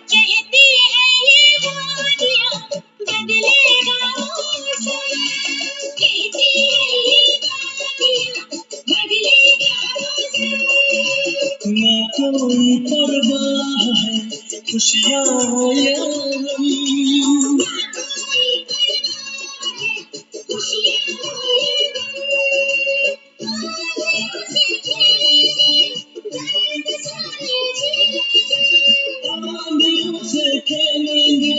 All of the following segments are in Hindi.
कहती है ये वादियाँ बदलेगा मौसम, कहती है ये वादियाँ बदलेगा मौसम। ना कोई परवाह है खुशियाँ हो या गम, ना कोई परवाह है खुशियाँ हो या गम। आंधियों से खेलेंगे,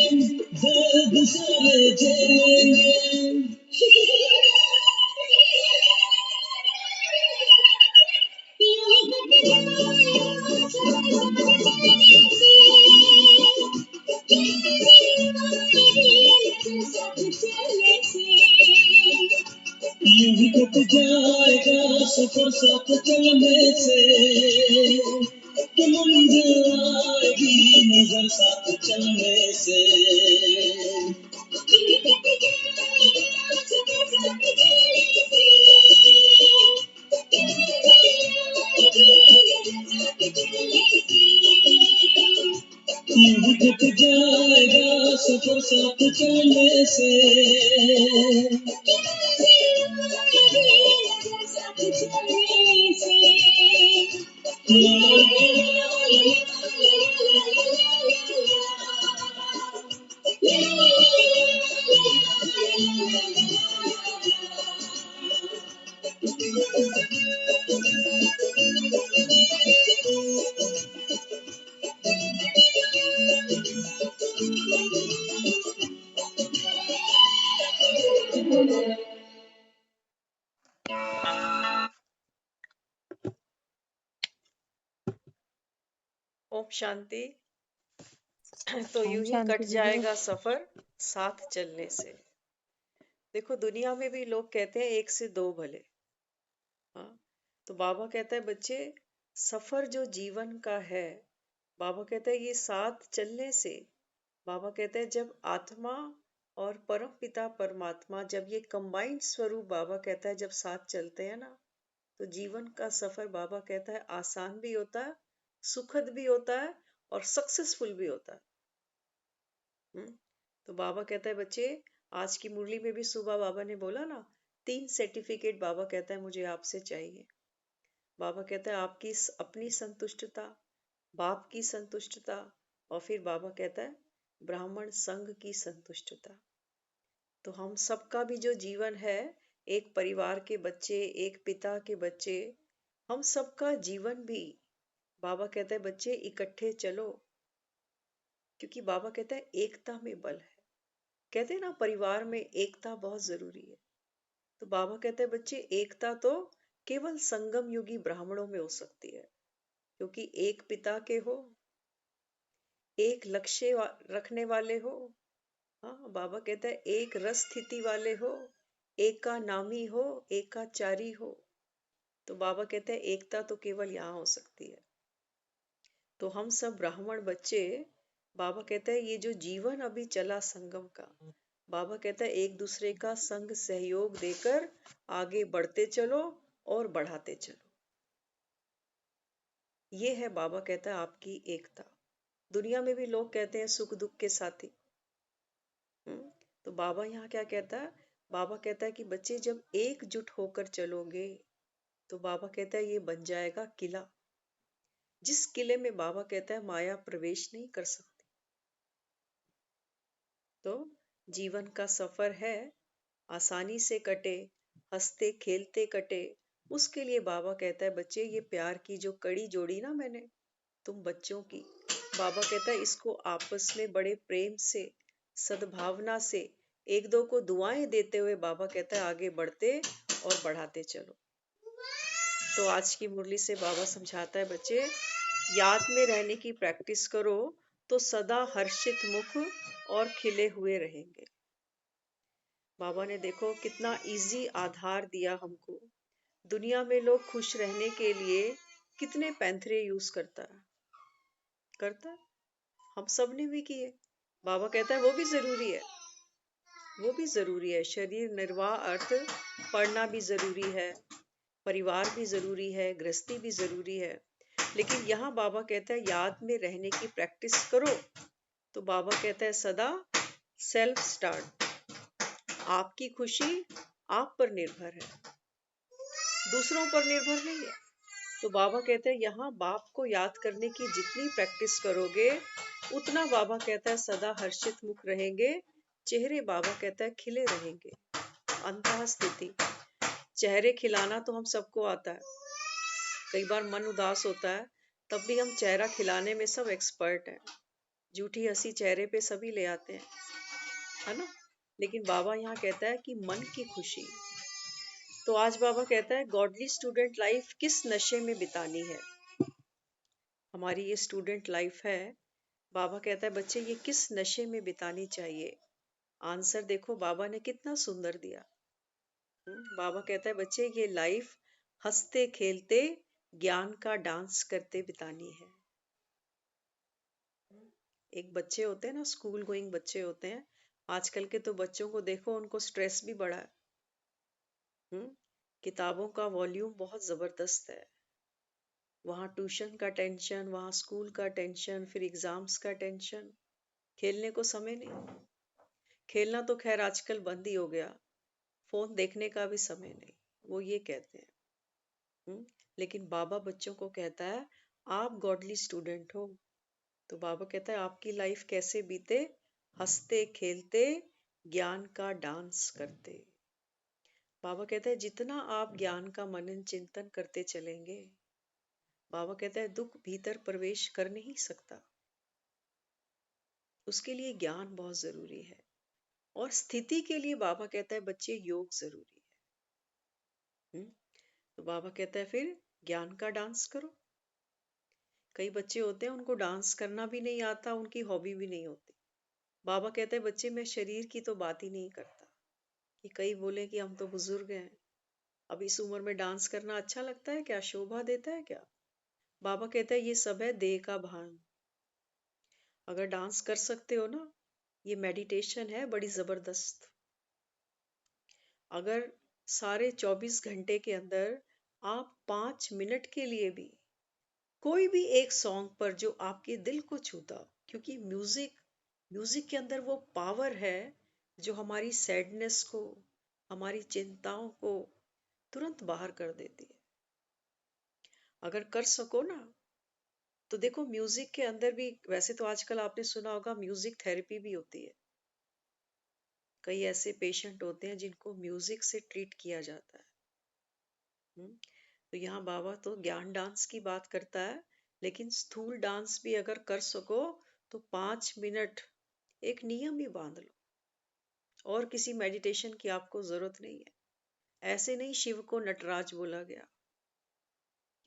दर्द सारे झेलेंगे। यूं ही कट जाएगा यूं ही कट जाएगा सफर साथ चलने से, कि मंजिल आएगी नजर साथ चलने से। यूं ही कट जाएगा सफर साथ चलने से, कि मंजिल आएगी नजर साथ चलने से। यूं ही कट जाएगा सफर साथ चलने से, कि मंजिल आएगी नजर साथ चलने से। ला ला ला ला ला ला ओम शांति। तो ओम यूं ही शांति कट दीदी। जाएगा सफर साथ चलने से। देखो दुनिया में भी लोग कहते हैं एक से दो भले। हाँ, तो बाबा कहता है बच्चे, सफर जो जीवन का है, बाबा कहता है ये साथ चलने से। बाबा कहता है जब आत्मा और परम पिता परमात्मा जब ये कंबाइंड स्वरूप, बाबा कहता है जब साथ चलते हैं ना, तो जीवन का सफर बाबा कहता है आसान भी होता है, सुखद भी होता है और सक्सेसफुल भी होता है। तो बाबा कहता है बच्चे, आज की मुरली में भी सुबह बाबा ने बोला ना, 3 सर्टिफिकेट बाबा कहता है मुझे आपसे चाहिए। बाबा कहता है आपकी अपनी संतुष्टता, बाप की संतुष्टता, और फिर बाबा कहता है ब्राह्मण संघ की संतुष्टता। तो हम सबका भी जो जीवन है, एक परिवार के बच्चे, एक पिता के बच्चे, हम सबका जीवन भी बाबा कहता है बच्चे इकट्ठे चलो, क्योंकि बाबा कहता है एकता में बल है। कहते हैं ना परिवार में एकता बहुत जरूरी है। तो बाबा कहते हैं बच्चे एकता तो केवल संगम युगी ब्राह्मणों में हो सकती है, क्योंकि एक पिता के हो, एक लक्ष्य रखने वाले हो। हाँ, बाबा कहता है एक रस स्थिति वाले हो, एक का नामी हो, एक का चारी हो। तो बाबा कहते हैं एकता तो केवल यहाँ हो सकती है। तो हम सब ब्राह्मण बच्चे, बाबा कहता है ये जो जीवन अभी चला संगम का, बाबा कहता है एक दूसरे का संग सहयोग देकर आगे बढ़ते चलो और बढ़ाते चलो। ये है बाबा कहता है आपकी एकता। दुनिया में भी लोग कहते हैं सुख दुख के साथी। तो बाबा यहाँ क्या कहता है, बाबा कहता है कि बच्चे जब एकजुट होकर चलोगे, तो बाबा कहता है ये बन जाएगा किला, जिस किले में बाबा कहता है माया प्रवेश नहीं कर सकती। तो जीवन का सफर है, आसानी से कटे, हंसते खेलते कटे, उसके लिए बाबा कहता है बच्चे ये प्यार की जो कड़ी जोड़ी ना मैंने तुम बच्चों की, बाबा कहता है इसको आपस में बड़े प्रेम से, सद्भावना से, एक दो को दुआएं देते हुए बाबा कहता है आगे बढ़ते और बढ़ाते चलो। तो आज की मुरली से बाबा समझाता है बच्चे, याद में रहने की प्रैक्टिस करो तो सदा हर्षित मुख और खिले हुए रहेंगे। बाबा ने देखो कितना इजी आधार दिया हमको। दुनिया में लोग खुश रहने के लिए कितने पैंथरे यूज करता है, हम सब ने भी किए। बाबा कहता है वो भी जरूरी है, वो भी जरूरी है। शरीर निर्वाह अर्थ पढ़ना भी जरूरी है, परिवार भी जरूरी है, गृहस्थी भी जरूरी है। लेकिन यहाँ बाबा कहता है याद में रहने की प्रैक्टिस करो। तो बाबा कहता है सदा सेल्फ स्टार्ट, आपकी खुशी आप पर निर्भर है, दूसरों पर निर्भर नहीं है। तो बाबा कहते हैं यहाँ बाप को याद करने की जितनी प्रैक्टिस करोगे उतना बाबा कहता है सदा हर्षित मुख रहेंगे, चेहरे बाबा कहता है खिले रहेंगे। अंतः स्थिति, चेहरे खिलाना तो हम सबको आता है। कई बार मन उदास होता है तब भी हम चेहरा खिलाने में सब एक्सपर्ट हैं। झूठी हंसी चेहरे पे सभी ले आते हैं, है ना। लेकिन बाबा यहाँ कहता है कि मन की खुशी। तो आज बाबा कहता है गॉडली स्टूडेंट लाइफ किस नशे में बितानी है। हमारी ये स्टूडेंट लाइफ है, बाबा कहता है बच्चे ये किस नशे में बितानी चाहिए। आंसर देखो बाबा ने कितना सुंदर दिया। बाबा कहता है बच्चे ये लाइफ हंसते खेलते ज्ञान का डांस करते बितानी है। एक बच्चे होते हैं ना, स्कूल गोइंग बच्चे होते हैं, आजकल के तो बच्चों को देखो उनको स्ट्रेस भी बड़ा है। किताबों का वॉल्यूम बहुत जबरदस्त है, वहाँ ट्यूशन का टेंशन, वहाँ स्कूल का टेंशन, फिर एग्जाम्स का टेंशन, खेलने को समय नहीं। खेलना तो खैर आजकल बंद ही हो गया, फोन देखने का भी समय नहीं, वो ये कहते हैं। लेकिन बाबा बच्चों को कहता है आप गॉडली स्टूडेंट हो। तो बाबा कहता है आपकी लाइफ कैसे बीते, हंसते खेलते ज्ञान का डांस करते। बाबा कहता है जितना आप ज्ञान का मनन चिंतन करते चलेंगे, बाबा कहता है दुख भीतर प्रवेश कर नहीं सकता, उसके लिए ज्ञान बहुत जरूरी है। और स्थिति के लिए बाबा कहता है बच्चे योग जरूरी है। तो बाबा कहता है फिर ज्ञान का डांस करो। कई बच्चे होते हैं उनको डांस करना भी नहीं आता, उनकी हॉबी भी नहीं होती। बाबा कहते हैं बच्चे मैं शरीर की तो बात ही नहीं करता, कि कई बोले कि हम तो बुजुर्ग हैं, अब इस उम्र में डांस करना अच्छा लगता है क्या, शोभा देता है क्या। बाबा कहता है ये सब है देह का भान। अगर डांस कर सकते हो ना, ये मेडिटेशन है बड़ी जबरदस्त। अगर सारे 24 घंटे के अंदर आप 5 मिनट के लिए भी कोई भी एक सॉन्ग पर जो आपके दिल को छूता, क्योंकि म्यूजिक म्यूजिक के अंदर वो पावर है जो हमारी सैडनेस को, हमारी चिंताओं को तुरंत बाहर कर देती है। अगर कर सको ना, तो देखो म्यूजिक के अंदर भी, वैसे तो आजकल आपने सुना होगा म्यूजिक थेरेपी भी होती है। कई ऐसे पेशेंट होते हैं जिनको म्यूजिक से ट्रीट किया जाता है। हम्म, तो यहाँ बाबा तो ज्ञान डांस की बात करता है, लेकिन स्थूल डांस भी अगर कर सको तो 5 मिनट एक नियम ही बांध लो, और किसी मेडिटेशन की आपको जरूरत नहीं है। ऐसे नहीं शिव को नटराज बोला गया,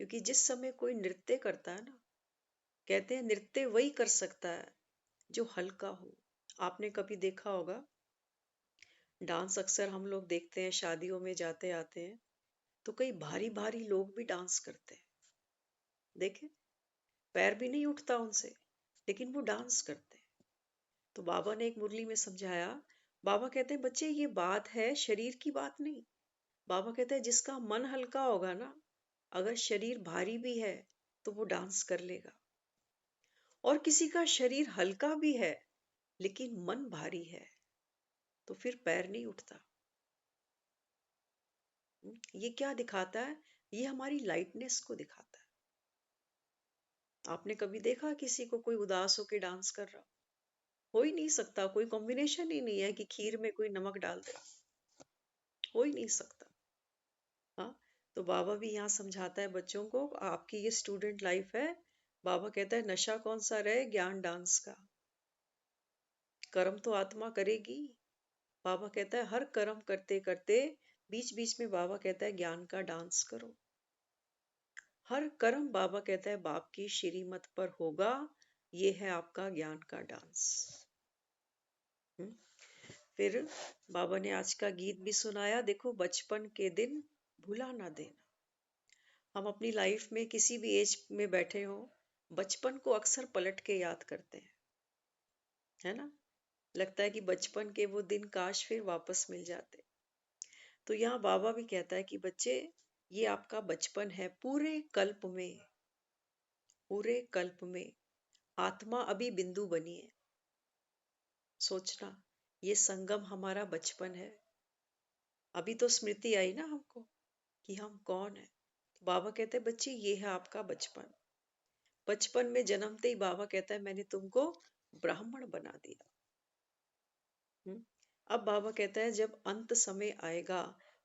क्योंकि जिस समय कोई नृत्य करता है ना, कहते हैं नृत्य वही कर सकता है जो हल्का हो। आपने कभी देखा होगा, डांस अक्सर हम लोग देखते हैं शादियों में जाते आते हैं, तो कई भारी भारी लोग भी डांस करते हैं। देखे, पैर भी नहीं उठता उनसे, लेकिन वो डांस करते हैं। तो बाबा ने एक मुरली में समझाया, बाबा कहते हैं बच्चे ये बात है शरीर की बात नहीं। बाबा कहते हैं जिसका मन हल्का होगा ना, अगर शरीर भारी भी है तो वो डांस कर लेगा। और किसी का शरीर हल्का भी है लेकिन मन भारी है, तो फिर पैर नहीं उठता। ये क्या दिखाता है, ये हमारी लाइटनेस को दिखाता है। आपने कभी देखा किसी को कोई उदास होकर डांस कर रहा, हो ही नहीं सकता। कोई कॉम्बिनेशन ही नहीं है कि खीर में कोई नमक डाल दे, हो ही नहीं सकता। हाँ, तो बाबा भी यहाँ समझाता है बच्चों को, आपकी ये स्टूडेंट लाइफ है। बाबा कहता है नशा कौन सा रहे, ज्ञान डांस का। कर्म तो आत्मा करेगी। बाबा कहता है हर कर्म करते करते बीच बीच में बाबा कहता है ज्ञान का डांस करो। हर कर्म बाबा कहता है बाप की श्रीमत पर होगा, ये है आपका ज्ञान का डांस। हम्म, फिर बाबा ने आज का गीत भी सुनाया, देखो बचपन के दिन भुला ना देना। हम अपनी लाइफ में किसी भी एज में बैठे हो, बचपन को अक्सर पलट के याद करते हैं, है ना। लगता है कि बचपन के वो दिन काश फिर वापस मिल जाते। तो यहाँ बाबा भी कहता है कि बच्चे ये आपका बचपन है, पूरे कल्प में पूरे कल्प में आत्मा अभी बिंदु बनी है। सोचना, ये संगम हमारा बचपन है। अभी तो स्मृति आई ना हमको कि हम कौन है। तो बाबा कहते हैं बच्ची, ये है आपका बचपन। बचपन में जन्मते ही बाबा कहता है मैंने तुमको ब्राह्मण बना दिया। हम्म? अब बाबा कहता है जब अंत समय आएगा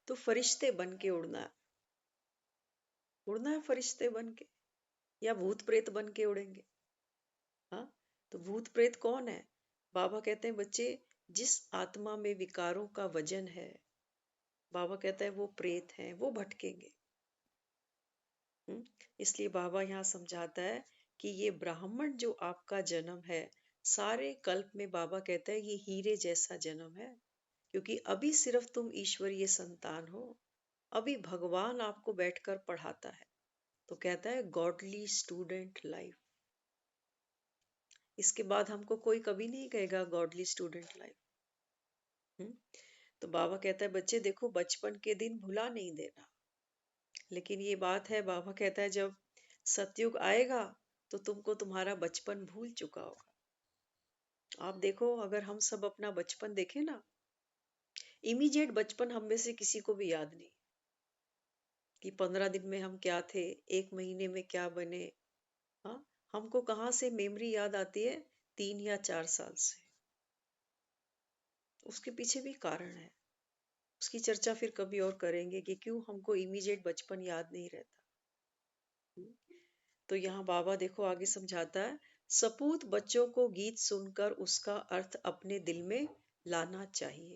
तो फरिश्ते बन के उड़ना है। उड़ना है फरिश्ते बन के, या भूत प्रेत बन के उड़ेंगे। हाँ, तो भूत प्रेत कौन है? बाबा कहते हैं बच्चे, जिस आत्मा में विकारों का वजन है, बाबा कहता है वो प्रेत हैं, वो भटकेंगे। हम्म? इसलिए बाबा यहाँ समझाता है कि ये ब्राह्मण जो आपका जन्म है, सारे कल्प में बाबा कहता है ये हीरे जैसा जन्म है। क्योंकि अभी सिर्फ तुम ईश्वरीय संतान हो। अभी भगवान आपको बैठकर पढ़ाता है। तो कहता है गॉडली स्टूडेंट लाइफ। इसके बाद हमको कोई कभी नहीं कहेगा गॉडली स्टूडेंट लाइफ। तो बाबा कहता है बच्चे देखो, बचपन के दिन भुला नहीं देना। लेकिन ये बात है, बाबा कहता है जब सतयुग आएगा तो तुमको तुम्हारा बचपन भूल चुका होगा। आप देखो, अगर हम सब अपना बचपन देखें ना, इमीडिएट बचपन हम में से किसी को भी याद नहीं कि 15 दिन में हम क्या थे, 1 महीने में क्या बने। हाँ, हमको कहाँ से मेमोरी याद आती है? 3 या 4 साल से। उसके पीछे भी कारण है, उसकी चर्चा फिर कभी और करेंगे कि क्यों हमको इमीडिएट बचपन याद नहीं रहता। तो यहाँ बाबा देखो आगे समझाता है, सपूत बच्चों को गीत सुनकर उसका अर्थ अपने दिल में लाना चाहिए।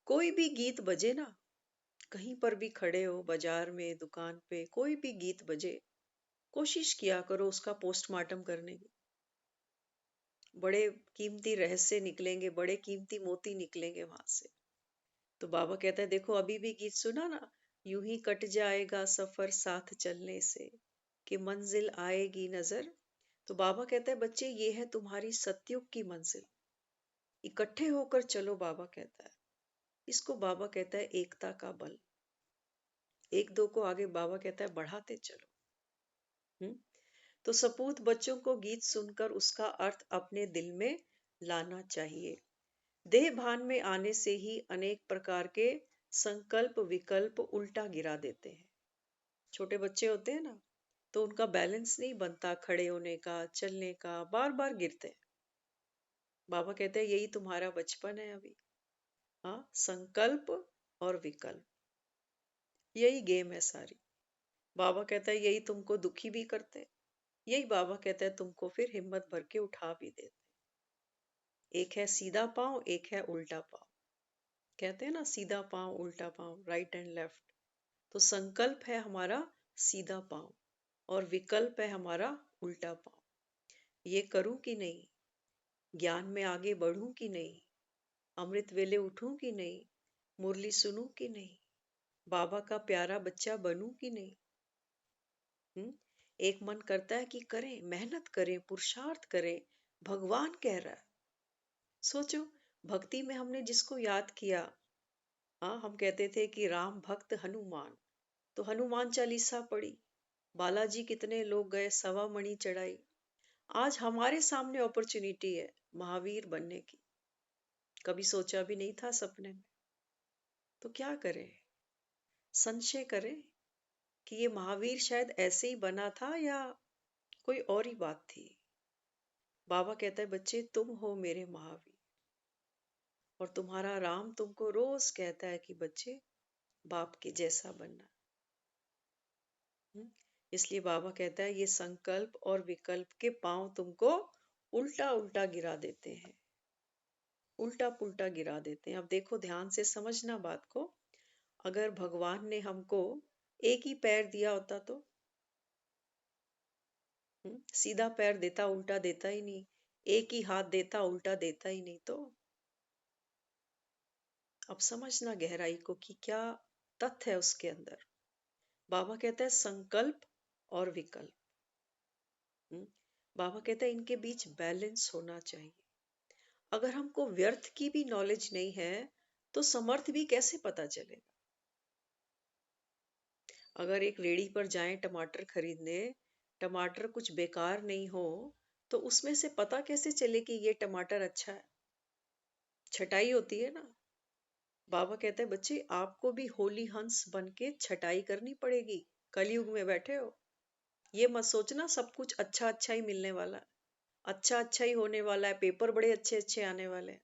कोई भी गीत बजे ना, कहीं पर भी खड़े हो, बाजार में, दुकान पे, कोई भी गीत बजे, कोशिश किया करो उसका पोस्टमार्टम करने की। बड़े कीमती रहस्य निकलेंगे, बड़े कीमती मोती निकलेंगे वहां से। तो बाबा कहता है देखो, अभी भी गीत सुना ना, यूं ही कट जाएगा सफर साथ चलने से, कि मंजिल आएगी नजर। तो बाबा कहता है बच्चे, ये है तुम्हारी सतयुग की मंजिल। इकट्ठे होकर चलो, बाबा कहता है। इसको बाबा कहता है एकता का बल। एक दो को आगे बाबा कहता है बढ़ाते चलो। हम्म? तो सपूत बच्चों को गीत सुनकर उसका अर्थ अपने दिल में लाना चाहिए। देह भान में आने से ही अनेक प्रकार के संकल्प विकल्प उल्टा गिरा देते हैं। छोटे बच्चे होते हैं ना, तो उनका बैलेंस नहीं बनता, खड़े होने का, चलने का, बार बार गिरते हैं। बाबा कहते हैं यही तुम्हारा बचपन है अभी। हाँ, संकल्प और विकल्प, यही गेम है सारी। बाबा कहता है यही तुमको दुखी भी करते हैं, यही बाबा कहता है तुमको फिर हिम्मत भर के उठा भी देते। एक है सीधा पांव, एक है उल्टा पांव। कहते हैं ना, सीधा पांव उल्टा पांव, राइट एंड लेफ्ट। तो संकल्प है हमारा सीधा पांव, और विकल्प है हमारा उल्टा पांव। ये करूं कि नहीं, ज्ञान में आगे बढ़ूं कि नहीं, अमृत वेले उठूं कि नहीं, मुरली सुनूं कि नहीं, बाबा का प्यारा बच्चा बनूं कि नहीं। हम्म? एक मन करता है कि करें, मेहनत करें, पुरुषार्थ करें, भगवान कह रहा है। सोचो, भक्ति में हमने जिसको याद किया, हाँ, हम कहते थे कि राम भक्त हनुमान, तो हनुमान चालीसा पढ़ी, बालाजी कितने लोग गए, सवा मणि चढ़ाई। आज हमारे सामने अपॉर्चुनिटी है महावीर बनने की। कभी सोचा भी नहीं था सपने में। तो क्या करें? संशय करें कि ये महावीर शायद ऐसे ही बना था, या कोई और ही बात थी। बाबा कहता है बच्चे, तुम हो मेरे महावीर, और तुम्हारा राम तुमको रोज कहता है कि बच्चे, बाप के जैसा बनना। हम्म? इसलिए बाबा कहता है ये संकल्प और विकल्प के पांव तुमको उल्टा उल्टा गिरा देते हैं, उल्टा पुल्टा गिरा देते हैं। अब देखो, ध्यान से समझना बात को। अगर भगवान ने हमको एक ही पैर दिया होता तो सीधा पैर देता, उल्टा देता ही नहीं। एक ही हाथ देता, उल्टा देता ही नहीं। तो अब समझना गहराई को कि क्या तथ्य है उसके अंदर। बाबा कहता है संकल्प और विकल्प। हम्म, बाबा कहता है इनके बीच बैलेंस होना चाहिए। अगर हमको व्यर्थ की भी नॉलेज नहीं है तो समर्थ भी कैसे पता चलेगा? अगर एक रेड़ी पर जाएं टमाटर खरीदने, टमाटर कुछ बेकार नहीं हो तो उसमें से पता कैसे चले कि ये टमाटर अच्छा है? छटाई होती है ना। बाबा कहते हैं बच्चे आपको भी होली हंस बन के छटाई करनी पड़ेगी। कलयुग में बैठे हो, ये मत सोचना सब कुछ अच्छा अच्छा ही मिलने वाला है, अच्छा अच्छा ही होने वाला है, पेपर बड़े अच्छे अच्छे आने वाले हैं।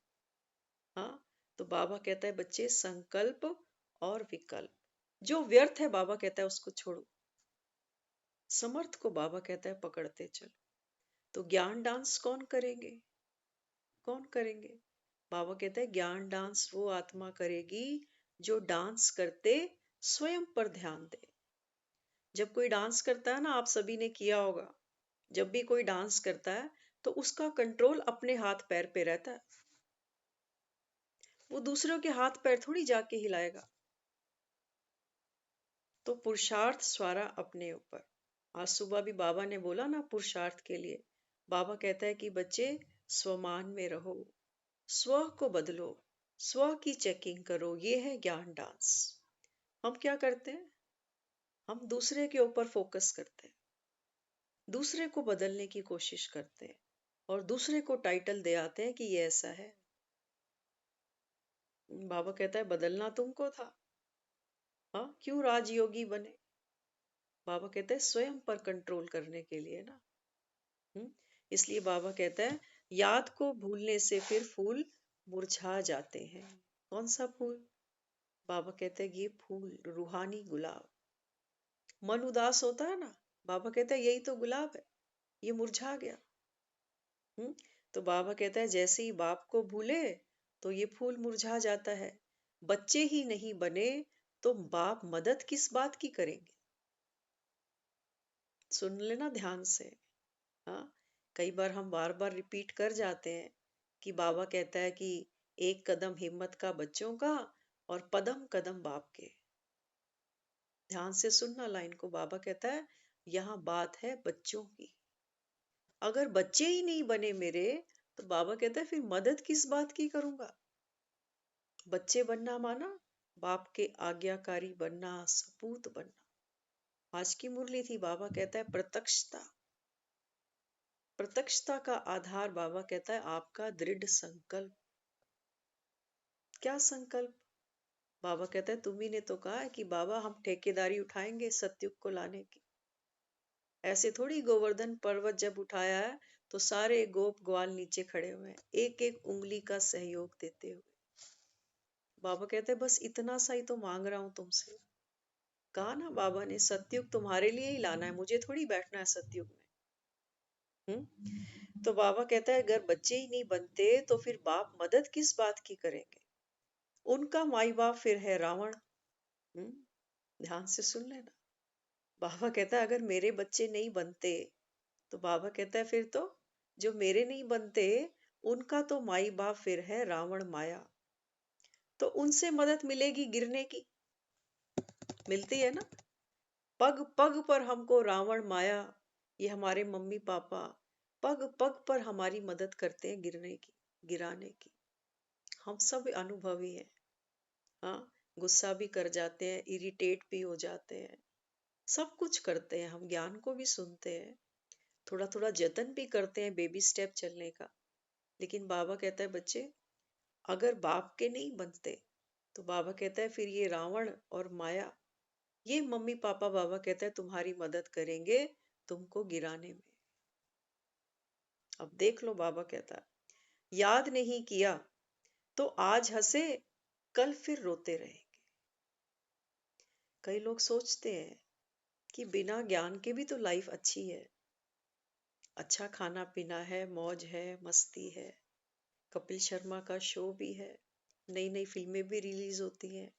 हाँ, तो बाबा कहता है बच्चे संकल्प और विकल्प, जो व्यर्थ है बाबा कहता है उसको छोड़ो, समर्थ को बाबा कहता है पकड़ते चलो। तो ज्ञान डांस कौन करेंगे? कौन करेंगे? बाबा कहते हैं ज्ञान डांस वो आत्मा करेगी जो डांस करते स्वयं पर ध्यान दे। जब कोई डांस करता है ना, आप सभी ने किया होगा, जब भी कोई डांस करता है तो उसका कंट्रोल अपने हाथ पैर पे रहता है, वो दूसरों के हाथ पैर थोड़ी जाके हिलाएगा। तो पुरुषार्थ सारा अपने ऊपर। आज सुबह भी बाबा ने बोला ना पुरुषार्थ के लिए, बाबा कहता है कि बच्चे स्वमान में रहो, स्व को बदलो, स्व की चेकिंग करो, ये है ज्ञान डांस। हम क्या करते हैं? हम दूसरे के ऊपर फोकस करते हैं, दूसरे को बदलने की कोशिश करते हैं और दूसरे को टाइटल दे आते हैं कि ये ऐसा है। बाबा कहता है बदलना तुमको था, हाँ क्यों राजयोगी बने? बाबा कहते हैं स्वयं पर कंट्रोल करने के लिए ना। हम्म, इसलिए बाबा कहता है याद को भूलने से फिर फूल मुरझा जाते हैं। कौन सा फूल? बाबा कहते हैं ये फूल रूहानी गुलाब। मन उदास होता है ना, बाबा कहता है यही तो गुलाब है, ये मुरझा गया। हम्म, तो बाबा कहता है जैसे ही बाप को भूले तो ये फूल मुरझा जाता है। बच्चे ही नहीं बने तो बाप मदद किस बात की करेंगे? सुन लेना ध्यान से। हाँ, कई बार हम बार बार रिपीट कर जाते हैं कि बाबा कहता है कि एक कदम हिम्मत का बच्चों का और कदम कदम बाप के। ध्यान से सुनना लाइन को, बाबा कहता है यहाँ बात है बच्चों की। अगर बच्चे ही नहीं बने मेरे तो बाबा कहता है फिर मदद किस बात की करूंगा? बच्चे बनना माना बाप के आज्ञाकारी बनना, सपूत बनना। आज की मुरली थी, बाबा कहता है प्रत्यक्षता। प्रत्यक्षता का आधार बाबा कहता है आपका दृढ़ संकल्प। क्या संकल्प? बाबा कहता है तुम्ही ने तो कहा है कि बाबा हम ठेकेदारी उठाएंगे सतयुग को लाने की। ऐसे थोड़ी गोवर्धन पर्वत जब उठाया है तो सारे गोप ग्वाल नीचे खड़े हुए हैं, एक एक उंगली का सहयोग देते हुए। बाबा कहते हैं बस इतना सा ही तो मांग रहा हूं तुमसे। कहा ना बाबा ने सतयुग तुम्हारे लिए ही लाना है, मुझे थोड़ी बैठना है सतयुग में। तो बाबा कहता है अगर बच्चे ही नहीं बनते तो फिर बाप मदद किस बात की करेंगे? उनका माई बाप फिर है रावण। हम्म, ध्यान से सुन लेना। बाबा कहता है अगर मेरे बच्चे नहीं बनते तो बाबा कहता है फिर तो जो मेरे नहीं बनते उनका तो माई बाप फिर है रावण माया। तो उनसे मदद मिलेगी गिरने की, मिलती है ना। पग पग पर हमको रावण माया, ये हमारे मम्मी पापा पग पग पर हमारी मदद करते हैं गिरने की, गिराने की। हम सब अनुभवी हैं। हाँ, गुस्सा भी कर जाते हैं, इरिटेट भी हो जाते हैं, सब कुछ करते हैं, हम ज्ञान को भी सुनते हैं, थोड़ा थोड़ा जतन भी करते हैं बेबी स्टेप चलने का। लेकिन बाबा कहता है बच्चे अगर बाप के नहीं बनते तो बाबा कहता है फिर ये रावण और माया, ये मम्मी पापा बाबा कहता है तुम्हारी मदद करेंगे तुमको गिराने में। अब देख लो, बाबा कहता है याद नहीं किया तो आज हंसे कल फिर रोते रहेंगे। कई लोग सोचते हैं कि बिना ज्ञान के भी तो लाइफ अच्छी है, अच्छा खाना पीना है, मौज है, मस्ती है, कपिल शर्मा का शो भी है, नई नई फिल्में भी रिलीज होती हैं,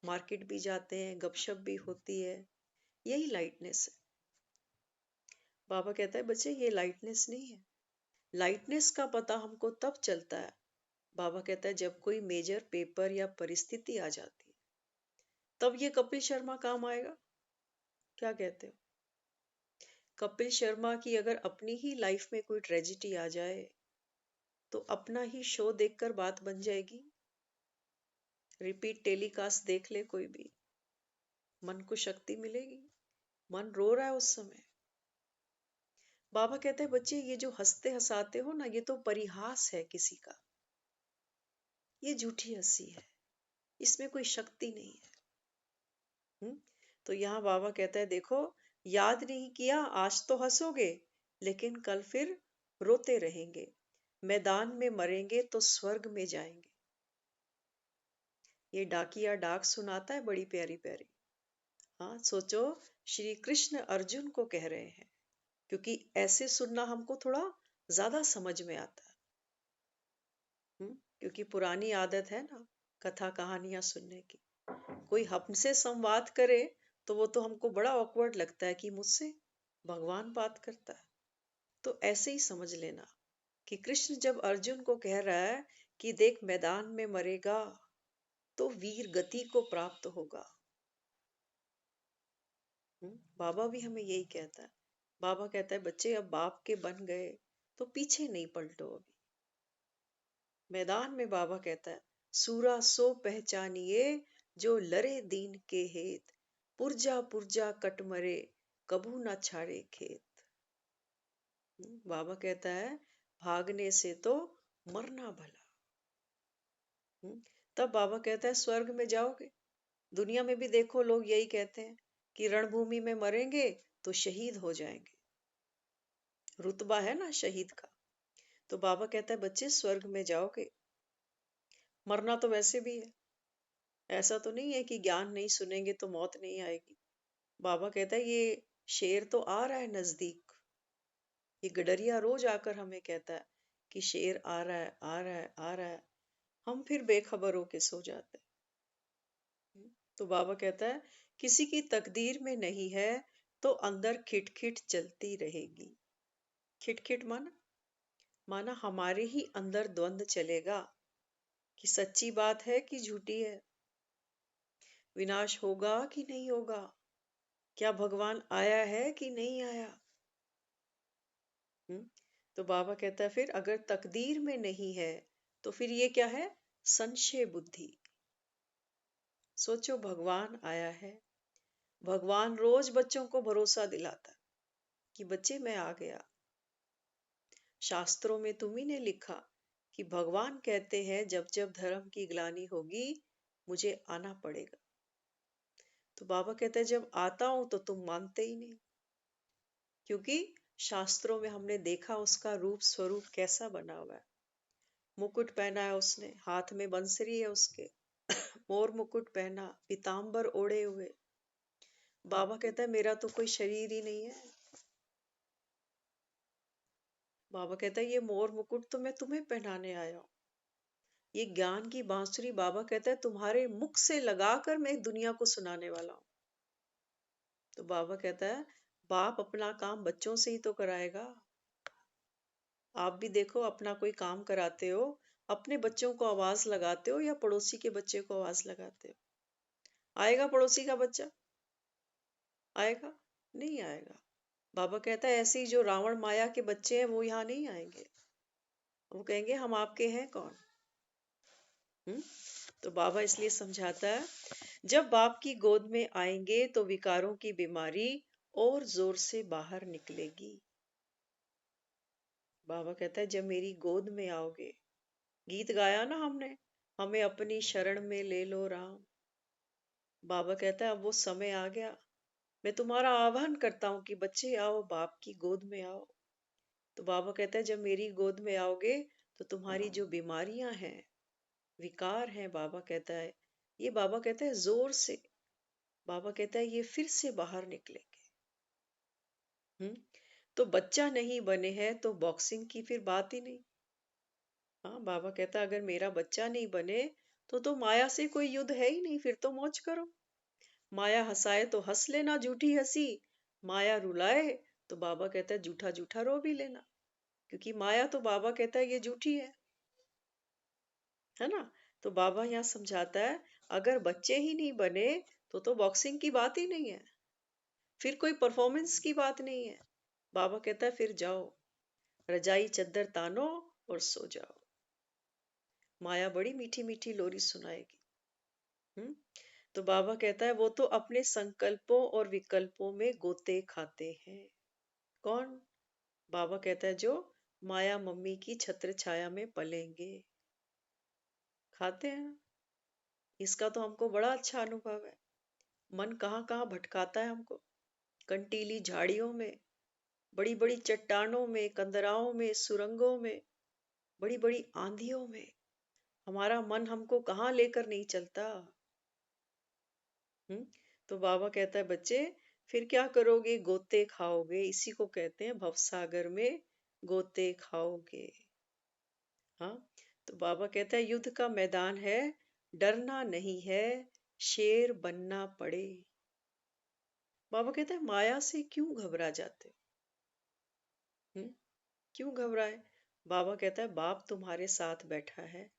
मार्केट भी जाते हैं, गपशप भी होती है, यही लाइटनेस है। बाबा कहता है बच्चे ये लाइटनेस नहीं है। लाइटनेस का पता हमको तब चलता है, बाबा कहता है जब कोई मेजर पेपर या परिस्थिति आ जाती है, तब ये कपिल शर्मा काम आएगा। क्या कहते हो? कपिल शर्मा की अगर अपनी ही लाइफ में कोई ट्रेजिडी आ जाए तो अपना ही शो देखकर बात बन जाएगी। रिपीट टेलीकास्ट देख ले कोई भी, मन को शक्ति मिलेगी। मन रो रहा है उस समय, बाबा कहते हैं बच्चे ये जो हंसते हंसाते हो ना, ये तो परिहास है किसी का, ये झूठी हंसी है, इसमें कोई शक्ति नहीं है। हम्म? तो यहाँ बाबा कहता है देखो, याद नहीं किया आज तो हंसोगे, लेकिन कल फिर रोते रहेंगे। मैदान में मरेंगे तो स्वर्ग में जाएंगे। ये डाकिया डाक सुनाता है बड़ी प्यारी प्यारी। हाँ सोचो, श्री कृष्ण अर्जुन को कह रहे हैं, क्योंकि ऐसे सुनना हमको थोड़ा ज्यादा समझ में आता है। क्योंकि पुरानी आदत है ना कथा कहानियां सुनने की। कोई हमसे संवाद करे तो वो तो हमको बड़ा ऑकवर्ड लगता है कि मुझसे भगवान बात करता है। तो ऐसे ही समझ लेना कि कृष्ण जब अर्जुन को कह रहा है कि देख मैदान में मरेगा तो वीर गति को प्राप्त होगा। बाबा भी हमें यही कहता है। बाबा कहता है बच्चे अब बाप के बन गए तो पीछे नहीं पलटो। अभी मैदान में बाबा कहता है सूरा सो पहचानिए जो लरे दीन के हेत, पुरजा पुरजा कट मरे कबू ना छाड़े खेत। बाबा कहता है भागने से तो मरना भला। तब बाबा कहता है स्वर्ग में जाओगे। दुनिया में भी देखो लोग यही कहते हैं कि रणभूमि में मरेंगे तो शहीद हो जाएंगे, रुतबा है ना शहीद का। तो बाबा कहता है बच्चे स्वर्ग में जाओगे। मरना तो वैसे भी है, ऐसा तो नहीं है कि ज्ञान नहीं सुनेंगे तो मौत नहीं आएगी। बाबा कहता है ये शेर तो आ रहा है नजदीक। ये गडरिया रोज आकर हमें कहता है कि शेर आ रहा है, आ रहा है, आ रहा है। हम फिर बेखबर होके सो जाते हैं। तो बाबा कहता है किसी की तकदीर में नहीं है तो अंदर खिटखिट चलती रहेगी। खिटखिट माना माना हमारे ही अंदर द्वंद चलेगा कि सच्ची बात है कि झूठी है, विनाश होगा कि नहीं होगा, क्या भगवान आया है कि नहीं आया। हम्म? तो बाबा कहता है फिर अगर तकदीर में नहीं है तो फिर ये क्या है, संशय बुद्धि। सोचो भगवान आया है, भगवान रोज बच्चों को भरोसा दिलाता है कि बच्चे मैं आ गया। शास्त्रों में तुम्ही ने लिखा कि भगवान कहते हैं जब जब धर्म की ग्लानि होगी मुझे आना पड़ेगा। तो बाबा कहते हैं जब आता हूं तो तुम मानते ही नहीं, क्योंकि शास्त्रों में हमने देखा उसका रूप स्वरूप कैसा बना हुआ है। मुकुट पहना है उसने, हाथ में बंसरी है उसके, मोर मुकुट पहना, पीतांबर ओढ़े हुए। बाबा कहता है मेरा तो कोई शरीर ही नहीं है। बाबा कहता है ये मोर मुकुट तो मैं तुम्हें पहनाने आया हूँ। ये ज्ञान की बांसुरी बाबा कहता है तुम्हारे मुख से लगाकर मैं दुनिया को सुनाने वाला हूँ। तो बाबा कहता है बाप अपना काम बच्चों से ही तो कराएगा। आप भी देखो अपना कोई काम कराते हो, अपने बच्चों को आवाज लगाते हो या पड़ोसी के बच्चे को आवाज लगाते हो? आएगा पड़ोसी का बच्चा? आएगा? नहीं आएगा। बाबा कहता है ऐसे ही जो रावण माया के बच्चे हैं वो यहाँ नहीं आएंगे। वो कहेंगे हम आपके हैं कौन। हम्म? तो बाबा इसलिए समझाता है जब बाप की गोद में आएंगे तो विकारों की बीमारी और जोर से बाहर निकलेगी। बाबा कहता है जब मेरी गोद में आओगे, गीत गाया ना हमने, हमें अपनी शरण में ले लो राम। बाबा कहता है अब वो समय आ गया, मैं तुम्हारा आह्वान करता हूँ कि बच्चे आओ बाप की गोद में आओ। तो बाबा कहता है जब मेरी गोद में आओगे तो तुम्हारी जो बीमारियां हैं, विकार हैं, बाबा कहता है ये, बाबा कहता है जोर से, बाबा कहता है ये फिर से बाहर निकलेंगे। हम्म? तो बच्चा नहीं बने हैं तो बॉक्सिंग की फिर बात ही नहीं। हाँ बाबा कहता है अगर मेरा बच्चा नहीं बने तो माया से कोई युद्ध है ही नहीं, फिर तो मौज करो। माया हंसाए तो हंस लेना झूठी हंसी, माया रुलाए तो बाबा कहता है झूठा झूठा रो भी लेना। क्योंकि माया तो बाबा कहता है ये झूठी है ना। तो बाबा यहाँ समझाता है अगर बच्चे ही नहीं बने तो बॉक्सिंग की बात ही नहीं है, फिर कोई परफॉर्मेंस की बात नहीं है। बाबा कहता है फिर जाओ रजाई चद्दर तानो और सो जाओ। माया बड़ी मीठी मीठी लोरी सुनाएगी। हम्म? तो बाबा कहता है वो तो अपने संकल्पों और विकल्पों में गोते खाते हैं। कौन? बाबा कहता है जो माया मम्मी की छत्र छाया में पलेंगे। खाते हैं ना। इसका तो हमको बड़ा अच्छा अनुभव है। मन कहाँ कहाँ भटकाता है हमको। कंटीली झाड़ियों में, बड़ी बड़ी चट्टानों में, कंदराओं में, सुरंगों में, बड़ी बड़ी आंधियों में हमारा मन हमको कहाँ लेकर नहीं चलता। हम्म। तो बाबा कहता है बच्चे फिर क्या करोगे, गोते खाओगे। इसी को कहते हैं भवसागर में गोते खाओगे। हाँ। तो बाबा कहता है युद्ध का मैदान है, डरना नहीं है, शेर बनना पड़े। बाबा कहता है माया से क्यों घबरा जाते हो? क्यों घबराए? बाबा कहता है बाप तुम्हारे साथ बैठा है,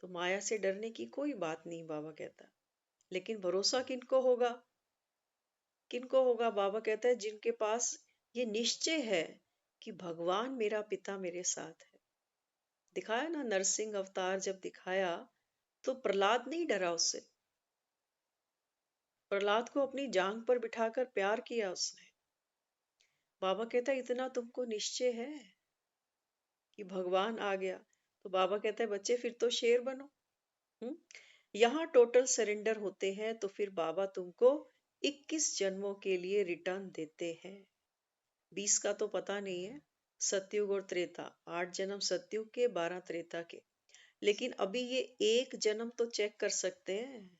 तो माया से डरने की कोई बात नहीं। बाबा कहता लेकिन भरोसा किनको होगा? किनको होगा? बाबा कहता है जिनके पास ये निश्चय है कि भगवान मेरा पिता मेरे साथ है। दिखाया ना, नरसिंह अवतार जब दिखाया तो प्रहलाद नहीं डरा उससे। प्रहलाद को अपनी जांग पर बिठाकर प्यार किया उसने। बाबा कहता है इतना तुमको निश्चय है कि भगवान आ गया, तो बाबा कहता है बच्चे फिर तो शेर बनो। हम्म। यहाँ टोटल सरेंडर होते हैं तो फिर बाबा तुमको 21 जन्मों के लिए रिटर्न देते हैं। 20 का तो पता नहीं है। सतयुग और त्रेता, 8 जन्म सतयुग के, 12 त्रेता के। लेकिन अभी ये एक जन्म तो चेक कर सकते हैं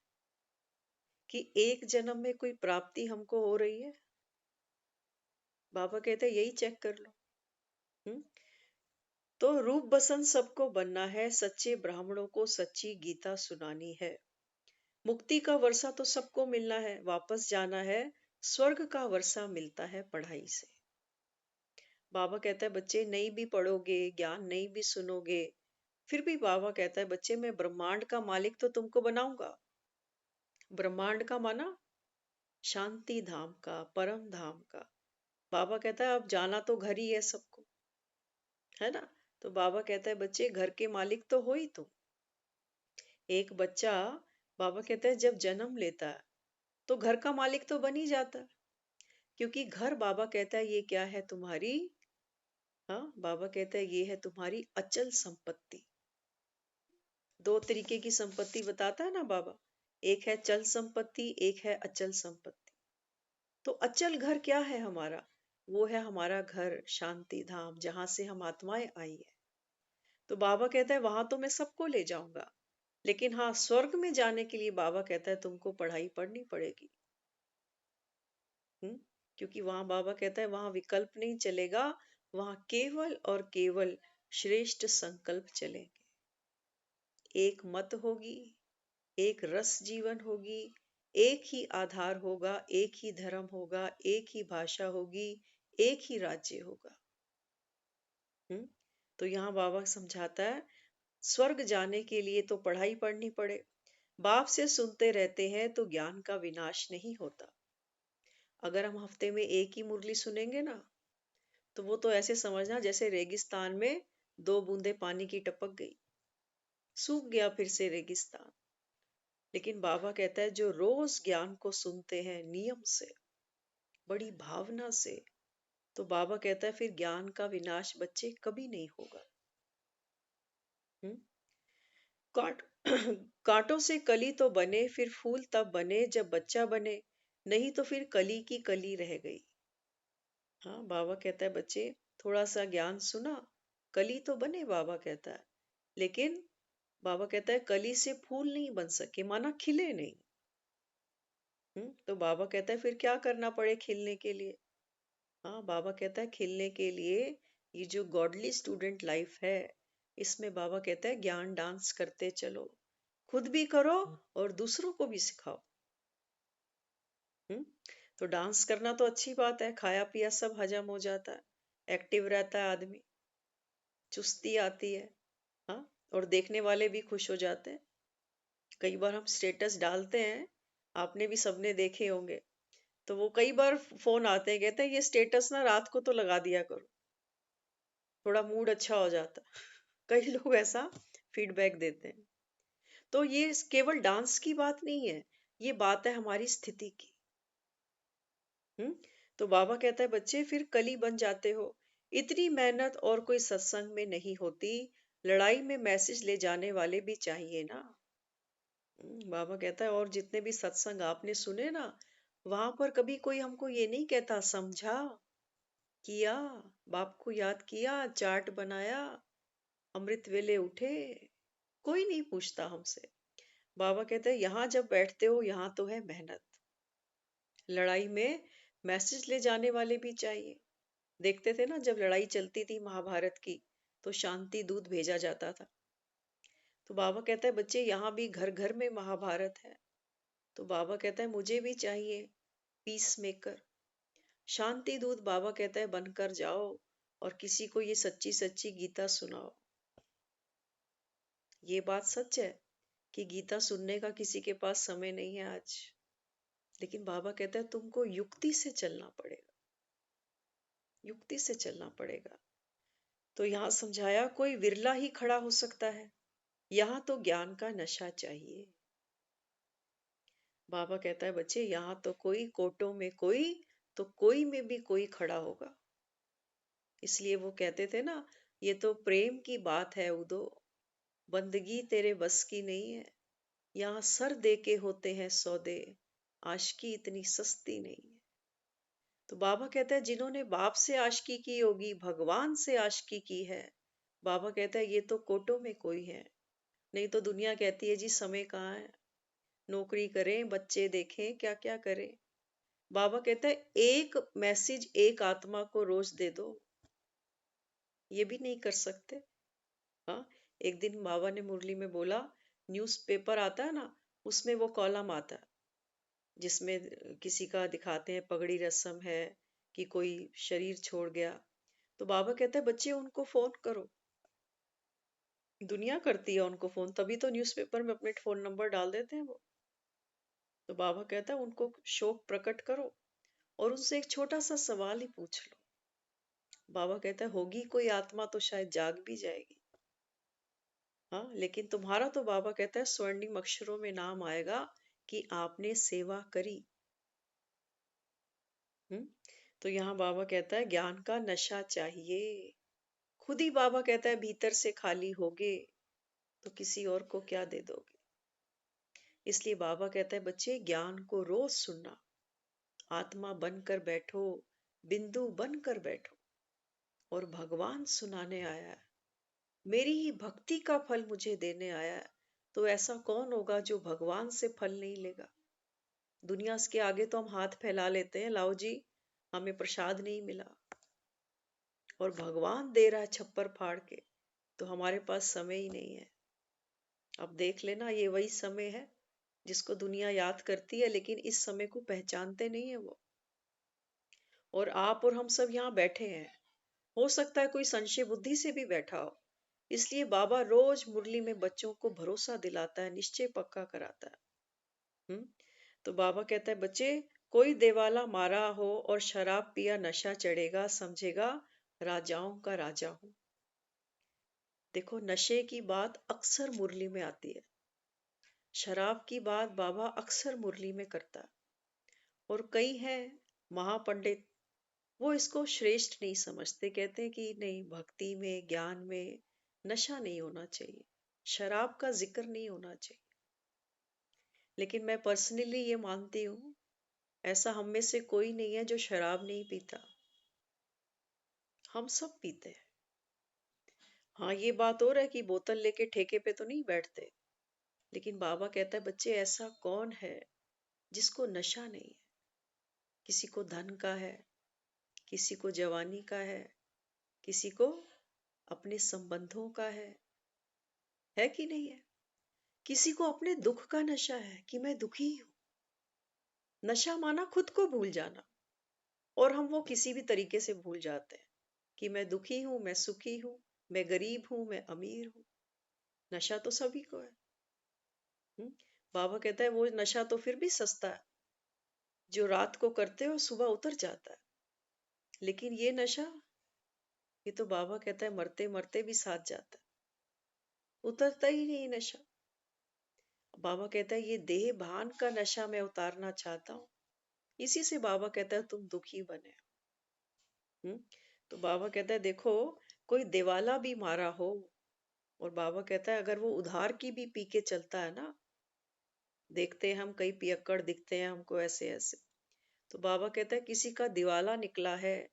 कि एक जन्म में कोई प्राप्ति हमको हो रही है। बाबा कहते हैं यही चेक कर लो। हम्म। तो रूप बसंत सबको बनना है, सच्चे ब्राह्मणों को सच्ची गीता सुनानी है। मुक्ति का वर्षा तो सबको मिलना है, वापस जाना है, स्वर्ग का वर्षा मिलता है पढ़ाई से। बाबा कहता है बच्चे नहीं भी पढ़ोगे, ज्ञान नहीं भी सुनोगे, फिर भी बाबा कहता है बच्चे मैं ब्रह्मांड का मालिक तो तुमको बनाऊंगा। ब्रह्मांड का माना शांति धाम का, परम धाम का। बाबा कहता है अब जाना तो घर ही है सबको, है ना। तो बाबा कहता है बच्चे घर के मालिक तो हो ही तुम। एक बच्चा, बाबा कहता है जब जन्म लेता है तो घर का मालिक तो बन ही जाता है। क्योंकि घर, बाबा कहता है ये क्या है तुम्हारी, हाँ, बाबा कहता है ये है तुम्हारी अचल संपत्ति। दो तरीके की संपत्ति बताता है ना बाबा, एक है चल संपत्ति, एक है अचल संपत्ति। तो अचल घर क्या है हमारा? वो है हमारा घर शांति धाम, जहां से हम आत्माएं आई है। तो बाबा कहता है वहां तो मैं सबको ले जाऊंगा, लेकिन हाँ, स्वर्ग में जाने के लिए बाबा कहता है तुमको पढ़ाई पढ़नी पड़ेगी। हम्म। क्योंकि वहां बाबा कहता है वहां विकल्प नहीं चलेगा, वहां केवल और केवल श्रेष्ठ संकल्प चलेंगे। एक मत होगी, एक रस जीवन होगी, एक ही आधार होगा, एक ही धर्म होगा, एक ही भाषा होगी, एक ही राज्य होगा। हम्म। तो यहाँ बाबा समझाता है स्वर्ग जाने के लिए तो पढ़ाई पढ़नी पड़े। बाप से सुनते रहते हैं तो ज्ञान का विनाश नहीं होता। अगर हम हफ्ते में एक ही मुरली सुनेंगे ना, तो वो तो ऐसे समझना जैसे रेगिस्तान में दो बूंदे पानी की टपक गई, सूख गया फिर से रेगिस्तान। लेकिन बाबा कहता है जो रोज ज्ञान को सुनते हैं नियम से, बड़ी भावना से, तो बाबा कहता है फिर ज्ञान का विनाश बच्चे कभी नहीं होगा। हम्म। काट कांटों से कली तो बने, फिर फूल तब बने जब बच्चा बने, नहीं तो फिर कली की कली रह गई। हाँ, बाबा कहता है बच्चे थोड़ा सा ज्ञान सुना, कली तो बने, बाबा कहता है। लेकिन बाबा कहता है कली से फूल नहीं बन सके, माना खिले नहीं। तो बाबा कहता है फिर क्या करना पड़े खिलने के लिए? हाँ, बाबा कहता है खिलने के लिए ये जो गॉडली स्टूडेंट लाइफ है, इसमें बाबा कहता है ज्ञान डांस करते चलो, खुद भी करो और दूसरों को भी सिखाओ। हम्म। तो डांस करना तो अच्छी बात है, खाया पिया सब हजम हो जाता है, एक्टिव रहता है आदमी, चुस्ती आती है। हाँ। और देखने वाले भी खुश हो जाते हैं। कई बार हम स्टेटस डालते हैं, आपने भी सबने देखे होंगे, तो वो कई बार फोन आते हैं, कहते हैं ये स्टेटस ना रात को तो लगा दिया करो, थोड़ा मूड अच्छा हो जाता है। कई लोग ऐसा फीडबैक देते हैं। तो ये केवल डांस की बात नहीं है, ये बात है हमारी स्थिति की। हम्म। तो बाबा कहता है बच्चे फिर कली बन जाते हो, इतनी मेहनत और कोई सत्संग में नहीं होती। लड़ाई में मैसेज ले जाने वाले भी चाहिए ना। बाबा कहता है और जितने भी सत्संग आपने सुने ना, वहां पर कभी कोई हमको ये नहीं कहता समझा, किया, बाप को याद किया, चार्ट बनाया, अमृत वेले उठे। कोई नहीं पूछता हमसे। बाबा कहते हैं यहाँ जब बैठते हो यहाँ तो है मेहनत। लड़ाई में मैसेज ले जाने वाले भी चाहिए। देखते थे ना जब लड़ाई चलती थी महाभारत की, तो शांति दूत भेजा जाता था। तो बाबा कहता है बच्चे यहाँ भी घर घर में महाभारत है। तो बाबा कहता है मुझे भी चाहिए पीस मेकर, शांति दूत। बाबा कहता है बनकर जाओ और किसी को ये सच्ची सच्ची गीता सुनाओ। ये बात सच है कि गीता सुनने का किसी के पास समय नहीं है आज। लेकिन बाबा कहता है तुमको युक्ति से चलना पड़ेगा, युक्ति से चलना पड़ेगा। तो यहाँ समझाया कोई विरला ही खड़ा हो सकता है, यहाँ तो ज्ञान का नशा चाहिए। बाबा कहता है बच्चे यहाँ तो कोई कोटों में कोई, तो कोई में भी कोई खड़ा होगा। इसलिए वो कहते थे ना, ये तो प्रेम की बात है उदो, बंदगी तेरे बस की नहीं है। यहाँ सर दे के होते हैं सौदे, आशिकी इतनी सस्ती नहीं है। तो बाबा कहता है जिन्होंने बाप से आशिकी की होगी, भगवान से आशिकी की है, बाबा कहता है ये तो कोटों में कोई है। नहीं तो दुनिया कहती है जी समय कहाँ है, नौकरी करें, बच्चे देखें, क्या क्या करें। बाबा कहता है एक मैसेज एक आत्मा को रोज दे दो, ये भी नहीं कर सकते। हाँ, एक दिन बाबा ने मुरली में बोला, न्यूज़पेपर आता है ना, उसमें वो कॉलम आता है जिसमें किसी का दिखाते हैं पगड़ी रस्म है कि कोई शरीर छोड़ गया। तो बाबा कहता है बच्चे उनको फोन करो। दुनिया करती है उनको फोन, तभी तो न्यूज़पेपर में अपने फोन नंबर डाल देते हैं वो। तो बाबा कहता है उनको शोक प्रकट करो और उनसे एक छोटा सा सवाल ही पूछ लो। बाबा कहता है होगी कोई आत्मा तो शायद जाग भी जाएगी। हाँ, लेकिन तुम्हारा तो बाबा कहता है स्वर्णिम अक्षरों में नाम आएगा कि आपने सेवा करी। हम्म। तो यहाँ बाबा कहता है ज्ञान का नशा चाहिए। खुद ही बाबा कहता है भीतर से खाली होगे तो किसी और को क्या दे दोगे। इसलिए बाबा कहता है बच्चे ज्ञान को रोज सुनना, आत्मा बनकर बैठो, बिंदु बनकर बैठो, और भगवान सुनाने आया है, मेरी ही भक्ति का फल मुझे देने आया है। तो ऐसा कौन होगा जो भगवान से फल नहीं लेगा। दुनिया के आगे तो हम हाथ फैला लेते हैं, लाओ जी हमें प्रसाद नहीं मिला, और भगवान दे रहा है छप्पर फाड़ के, तो हमारे पास समय ही नहीं है। अब देख लेना ये वही समय है जिसको दुनिया याद करती है, लेकिन इस समय को पहचानते नहीं है वो। और आप और हम सब यहाँ बैठे हैं, हो सकता है कोई संशय बुद्धि से भी बैठा हो। इसलिए बाबा रोज मुरली में बच्चों को भरोसा दिलाता है, निश्चय पक्का कराता है। तो बाबा कहता है बच्चे कोई देवाला मारा हो और शराब पिया नशा चढ़ेगा, समझेगा राजाओं का राजा हूं। देखो नशे की बात अक्सर मुरली में आती है, शराब की बात बाबा अक्सर मुरली में करता है। और कई हैं महापंडित, वो इसको श्रेष्ठ नहीं समझते, कहते हैं कि नहीं भक्ति में ज्ञान में नशा नहीं होना चाहिए, शराब का जिक्र नहीं होना चाहिए। लेकिन मैं पर्सनली ये मानती हूँ, ऐसा हम में से कोई नहीं है जो शराब नहीं पीता, हम सब पीते हैं। हाँ ये बात और है कि बोतल लेके ठेके पे तो नहीं बैठते, लेकिन बाबा कहता है बच्चे ऐसा कौन है जिसको नशा नहीं है। किसी को धन का है, किसी को जवानी का है, किसी को अपने संबंधों का है कि नहीं है। किसी को अपने दुख का नशा है कि मैं दुखी हूं। नशा माना खुद को भूल जाना, और हम वो किसी भी तरीके से भूल जाते हैं कि मैं दुखी हूं, मैं सुखी हूं, मैं गरीब हूं, मैं अमीर हूं। नशा तो सभी को है। हम्म? बाबा कहता है वो नशा तो फिर भी सस्ता है, जो रात को करते हो सुबह उतर जाता है। लेकिन ये नशा, ये तो बाबा कहता है मरते मरते भी साथ जाता है, उतरता ही नहीं नशा। बाबा कहता है ये देह भान का नशा मैं उतारना चाहता हूँ। इसी से बाबा कहता है तुम दुखी बने। हम्म? तो बाबा कहता है देखो, कोई दिवाला भी मारा हो, और बाबा कहता है अगर वो उधार की भी पी के चलता है ना, देखते हैं हम कई पियक्कड़ दिखते हैं हमको ऐसे ऐसे, तो बाबा कहता है किसी का दिवाला निकला है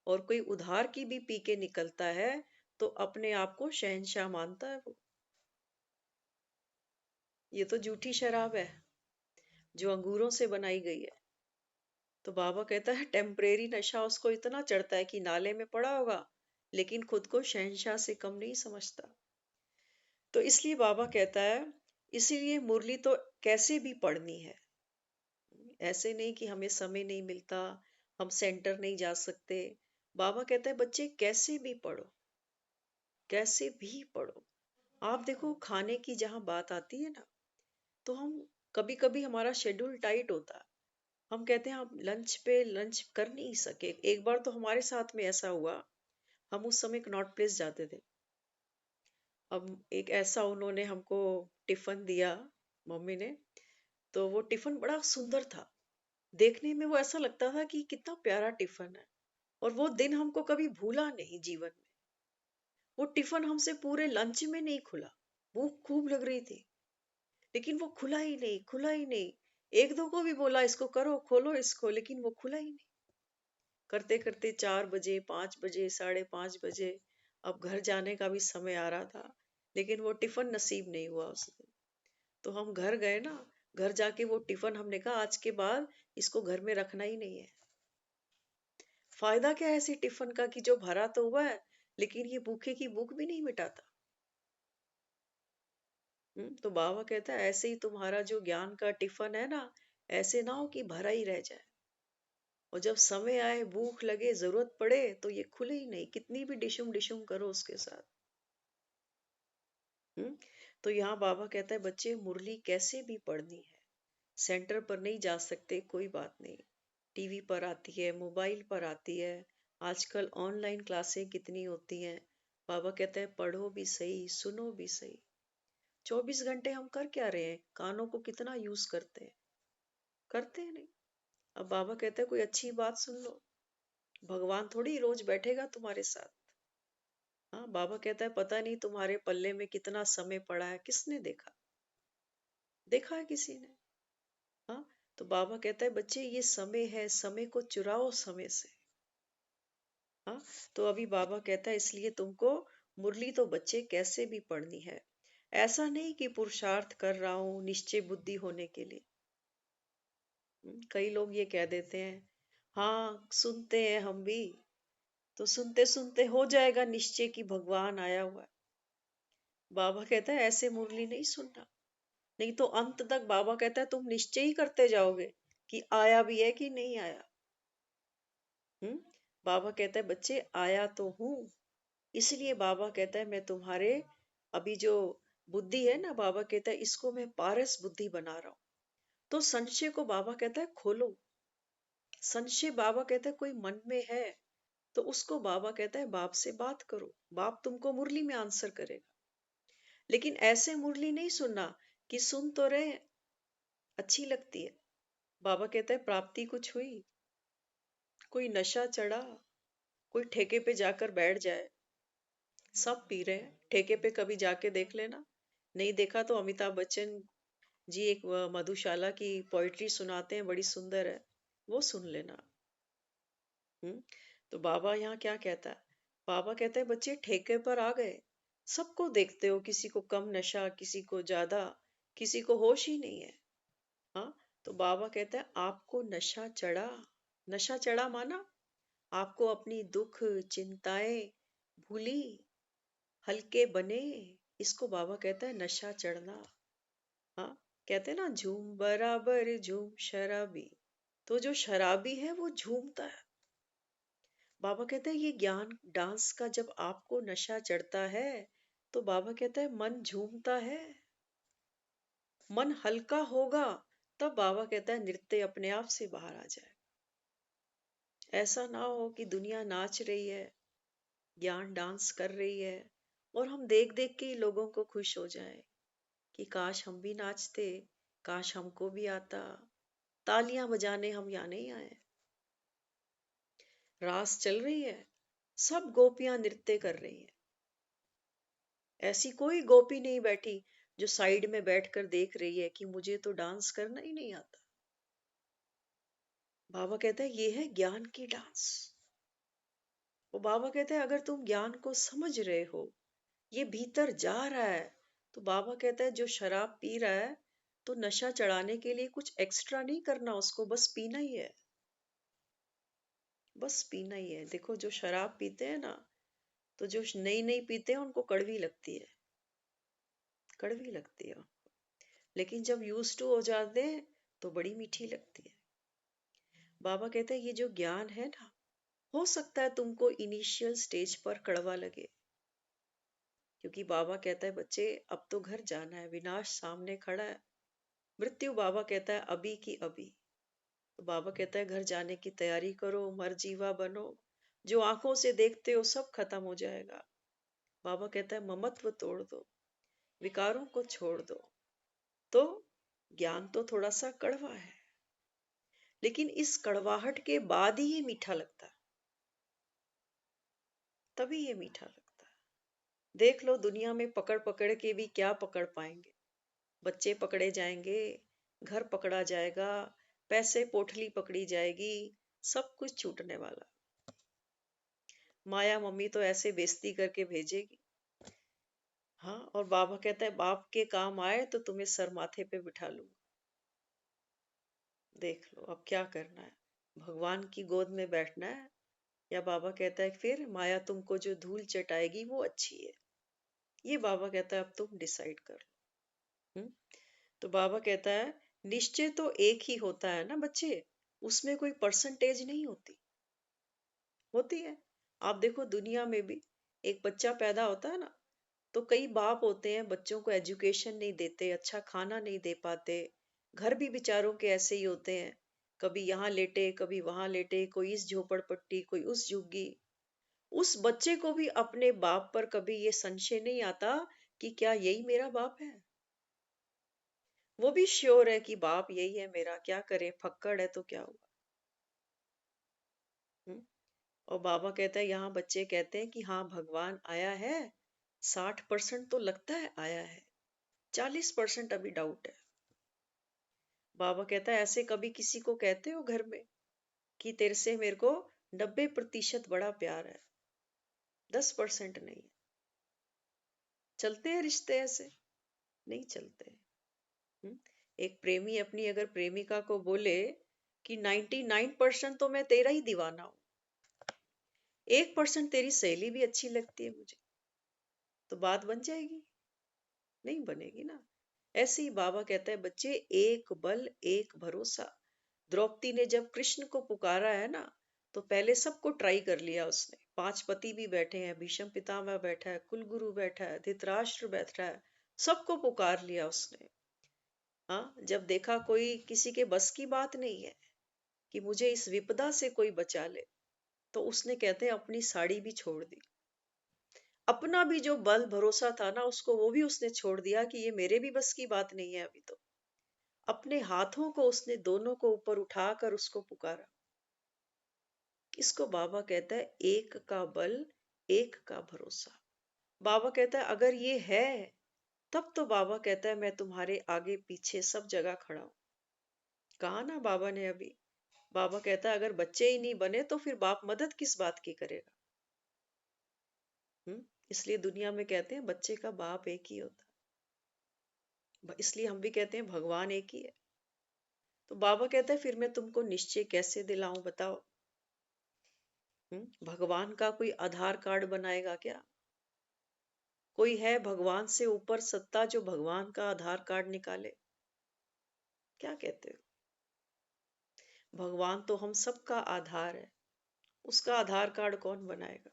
और कोई उधार की भी पी के निकलता है, तो अपने आप को शहंशाह मानता है वो। ये तो झूठी शराब है जो अंगूरों से बनाई गई है। तो बाबा कहता है टेम्परेरी नशा उसको इतना चढ़ता है कि नाले में पड़ा होगा, लेकिन खुद को शहंशाह से कम नहीं समझता। तो इसलिए बाबा कहता है, इसीलिए मुरली तो कैसे भी पढ़नी है। ऐसे नहीं कि हमें समय नहीं मिलता, हम सेंटर नहीं जा सकते। बाबा कहता है बच्चे कैसे भी पढ़ो, कैसे भी पढ़ो। आप देखो खाने की जहां बात आती है ना, तो हम कभी कभी हमारा शेड्यूल टाइट होता है, हम कहते हैं आप लंच पे लंच कर नहीं सके। एक बार तो हमारे साथ में ऐसा हुआ, हम उस समय कनॉट प्लेस जाते थे। अब एक ऐसा उन्होंने हमको टिफिन दिया, मम्मी ने। तो वो टिफिन बड़ा सुंदर था, देखने में वो ऐसा लगता था कि कितना प्यारा टिफिन है। और वो दिन हमको कभी भूला नहीं जीवन में। वो टिफिन हमसे पूरे लंच में नहीं खुला, भूख खूब लग रही थी, लेकिन वो खुला ही नहीं, खुला ही नहीं। एक दो को भी बोला इसको करो, खोलो इसको, लेकिन वो खुला ही नहीं। करते करते 4 बजे, 5 बजे, 5:30 बजे, अब घर जाने का भी समय आ रहा था, लेकिन वो टिफिन नसीब नहीं हुआ उस दिन। तो हम घर गए ना, घर जाके वो टिफिन हमने कहा आज के बाद इसको घर में रखना ही नहीं है। फायदा क्या है ऐसे टिफिन का कि जो भरा तो हुआ है, लेकिन ये भूखे की भूख भी नहीं मिटाता। तो बाबा कहता है ऐसे ही तुम्हारा जो ज्ञान का टिफिन है ना, ऐसे ना हो कि भरा ही रह जाए, और जब समय आए, भूख लगे, जरूरत पड़े, तो ये खुले ही नहीं, कितनी भी डिशुम डिशुम करो उसके साथ। हम्म तो यहाँ बाबा कहता है बच्चे मुरली कैसे भी पढ़नी है, सेंटर पर नहीं जा सकते कोई बात नहीं, टीवी पर आती है, मोबाइल पर आती है, आजकल ऑनलाइन क्लासें कितनी होती हैं। बाबा कहते हैं पढ़ो भी सही, सुनो भी सही। 24 घंटे हम कर क्या रहे हैं, कानों को कितना यूज करते हैं, करते हैं नहीं। अब बाबा कहते हैं कोई अच्छी बात सुन लो, भगवान थोड़ी रोज बैठेगा तुम्हारे साथ। हाँ, बाबा कहता है पता नहीं तुम्हारे पल्ले में कितना समय पड़ा है, किसने देखा, देखा है किसी ने? हाँ, तो बाबा कहता है बच्चे ये समय है, समय को चुराओ समय से। हाँ, तो अभी बाबा कहता है इसलिए तुमको मुरली तो बच्चे कैसे भी पढ़नी है। ऐसा नहीं कि पुरुषार्थ कर रहा हूं निश्चय बुद्धि होने के लिए। कई लोग ये कह देते हैं, हाँ सुनते हैं हम भी, तो सुनते सुनते हो जाएगा निश्चय कि भगवान आया हुआ है। बाबा कहता है ऐसे मुरली नहीं सुनना, नहीं तो अंत तक बाबा कहता है तुम निश्चय ही करते जाओगे कि आया भी है कि नहीं आया। हम्म बाबा कहता है बच्चे आया तो हूं, इसलिए बाबा कहता है मैं तुम्हारे अभी जो बुद्धि है ना, बाबा कहता है इसको मैं पारस बुद्धि बना रहा हूं। तो संशय को बाबा कहता है खोलो। संशय बाबा कहता है कोई मन में है, तो उसको बाबा कहता है बाप से बात करो, बाप तुमको मुरली में आंसर करेगा। लेकिन ऐसे मुरली नहीं सुनना कि सुन तो रहे, अच्छी लगती है। बाबा कहता है प्राप्ति कुछ हुई, कोई नशा चढ़ा, कोई ठेके पे जाकर बैठ जाए, सब पी रहे हैं ठेके पे, कभी जाके देख लेना। नहीं देखा तो अमिताभ बच्चन जी एक मधुशाला की पोइट्री सुनाते हैं, बड़ी सुंदर है, वो सुन लेना। हम्म तो बाबा यहाँ क्या कहता है, बाबा कहता है बच्चे ठेके पर आ गए, सबको देखते हो, किसी को कम नशा, किसी को ज्यादा, किसी को होश ही नहीं है। हाँ, तो बाबा कहता है आपको नशा चढ़ा। नशा चढ़ा माना आपको अपनी दुख चिंताएं भूली, हल्के बने, इसको बाबा कहता है नशा चढ़ना। हाँ, कहते हैं ना झूम बराबर झूम शराबी, तो जो शराबी है वो झूमता है। बाबा कहते हैं ये ज्ञान डांस का जब आपको नशा चढ़ता है, तो बाबा कहता है मन झूमता है, मन हल्का होगा, तब बाबा कहता है नृत्य अपने आप से बाहर आ जाए। ऐसा ना हो कि दुनिया नाच रही है, ज्ञान डांस कर रही है, और हम देख देख के ही लोगों को खुश हो जाए कि काश हम भी नाचते, काश हमको भी आता, तालियां बजाने हम यहाँ नहीं आए। रास चल रही है, सब गोपियां नृत्य कर रही हैं। ऐसी कोई गोपी नहीं बैठी जो साइड में बैठकर देख रही है कि मुझे तो डांस करना ही नहीं आता। बाबा कहता है ये है ज्ञान की डांस। वो बाबा कहते हैं अगर तुम ज्ञान को समझ रहे हो, ये भीतर जा रहा है, तो बाबा कहता है जो शराब पी रहा है, तो नशा चढ़ाने के लिए कुछ एक्स्ट्रा नहीं करना, उसको बस पीना ही है। बस पीना ही है। देखो जो शराब पीते हैं ना, तो जो नई नई पीते हैं उनको कड़वी लगती है, कड़वी लगती है। लेकिन जब यूज टू हो जाते हैं तो बड़ी मीठी लगती है। बाबा कहते हैं ये जो ज्ञान है ना, हो सकता है तुमको इनिशियल स्टेज पर कड़वा लगे, क्योंकि बाबा कहता है बच्चे अब तो घर जाना है, विनाश सामने खड़ा है। मृत्यु बाबा कहता है अभी की अभी। तो बाबा कहता है घर जाने की तैयारी करो, मर जीवा बनो, जो आंखों से देखते हो सब खत्म हो जाएगा। बाबा कहता है ममत्व तोड़ दो, विकारों को छोड़ दो। तो ज्ञान तो थोड़ा सा कड़वा है, लेकिन इस कड़वाहट के बाद ही ये मीठा लगता है, तभी ये मीठा लगता है। देख लो दुनिया में पकड़ पकड़ के भी क्या पकड़ पाएंगे। बच्चे पकड़े जाएंगे, घर पकड़ा जाएगा, पैसे पोटली पकड़ी जाएगी, सब कुछ छूटने वाला। माया मम्मी तो ऐसे बेइज्जती करके भेजेगी। हाँ, और बाबा कहता है बाप के काम आए तो तुम्हें सर माथे पे बिठा लूंगा। देख लो अब क्या करना है, भगवान की गोद में बैठना है, या बाबा कहता है फिर माया तुमको जो धूल चटाएगी वो अच्छी है। ये बाबा कहता है अब तुम डिसाइड कर लो। तो बाबा कहता है निश्चय तो एक ही होता है ना बच्चे, उसमें कोई परसेंटेज नहीं होती। होती है। आप देखो दुनिया में भी एक बच्चा पैदा होता है ना, तो कई बाप होते हैं बच्चों को एजुकेशन नहीं देते, अच्छा खाना नहीं दे पाते। घर भी बेचारों के ऐसे ही होते हैं, कभी यहाँ लेटे कभी वहां लेटे, कोई इस झोपड़पट्टी कोई उस झुग्गी। उस बच्चे को भी अपने बाप पर कभी ये संशय नहीं आता कि क्या यही मेरा बाप है। वो भी श्योर है कि बाप यही है मेरा, क्या करे, फक्कड़ है तो क्या हुआ। हम्म? और बाबा कहता है यहाँ बच्चे कहते हैं कि हाँ भगवान आया है, 60% तो लगता है आया है, 40% अभी डाउट है। बाबा कहता है ऐसे कभी किसी को कहते हो घर में कि तेरे से मेरे को 90% बड़ा प्यार है, 10% नहीं। चलते हैं रिश्ते ऐसे? नहीं चलते। हम्म? एक प्रेमी अपनी अगर प्रेमिका को बोले कि 99% तो मैं तेरा ही दीवाना हूं, 1% तेरी सहेली भी अच्छी लगती है मुझे, तो बात बन जाएगी? नहीं बनेगी ना। ऐसे ही बाबा कहता है बच्चे एक बल एक भरोसा। द्रौपदी ने जब कृष्ण को पुकारा है ना, तो पहले सबको ट्राई कर लिया उसने। 5 पति भी बैठे हैं, भीष्म पितामह बैठा है, कुलगुरु बैठा है, धृतराष्ट्र बैठा है, सबको पुकार लिया उसने। हाँ, जब देखा कोई किसी के बस की बात नहीं है कि मुझे इस विपदा से कोई बचा ले, तो उसने कहते हैं अपनी साड़ी भी छोड़ दी। अपना भी जो बल भरोसा था ना, उसको वो भी उसने छोड़ दिया कि ये मेरे भी बस की बात नहीं है अभी तो। अपने हाथों को उसने दोनों को ऊपर उठाकर उसको पुकारा। इसको बाबा कहता है एक का बल एक का भरोसा। बाबा कहता है अगर ये है, तब तो बाबा कहता है मैं तुम्हारे आगे पीछे सब जगह खड़ा हूं। कहा ना बाबा ने अभी। बाबा कहता है अगर बच्चे ही नहीं बने तो फिर बाप मदद किस बात की करेगा। इसलिए दुनिया में कहते हैं बच्चे का बाप एक ही होता है, इसलिए हम भी कहते हैं भगवान एक ही है। तो बाबा कहता है फिर मैं तुमको निश्चय कैसे दिलाऊं बताओ। भगवान का कोई आधार कार्ड बनाएगा क्या? कोई है भगवान से ऊपर सत्ता जो भगवान का आधार कार्ड निकाले? क्या कहते हो? भगवान तो हम सबका आधार है, उसका आधार कार्ड कौन बनाएगा?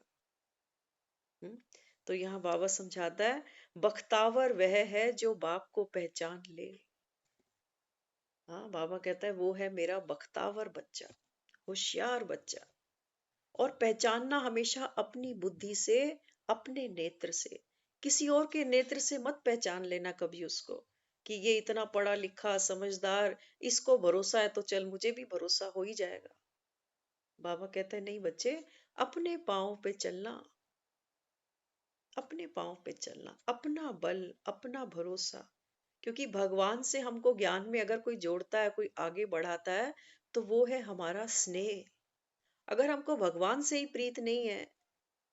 हम्म? तो यहाँ बाबा समझाता है बख्तावर वह है जो बाप को पहचान ले। हाँ, बाबा कहता है वो है मेरा बख्तावर बच्चा, होशियार बच्चा। और पहचानना हमेशा अपनी बुद्धि से, अपने नेत्र से। किसी और के नेत्र से मत पहचान लेना कभी उसको कि ये इतना पढ़ा लिखा समझदार, इसको भरोसा है तो चल मुझे भी भरोसा हो ही जाएगा। बाबा कहते हैं नहीं बच्चे, अपने पाँव पे चलना, अपने पाँव पे चलना, अपना बल, अपना भरोसा। क्योंकि भगवान से हमको ज्ञान में अगर कोई जोड़ता है, कोई आगे बढ़ाता है, तो वो है हमारा स्नेह। अगर हमको भगवान से ही प्रीत नहीं है,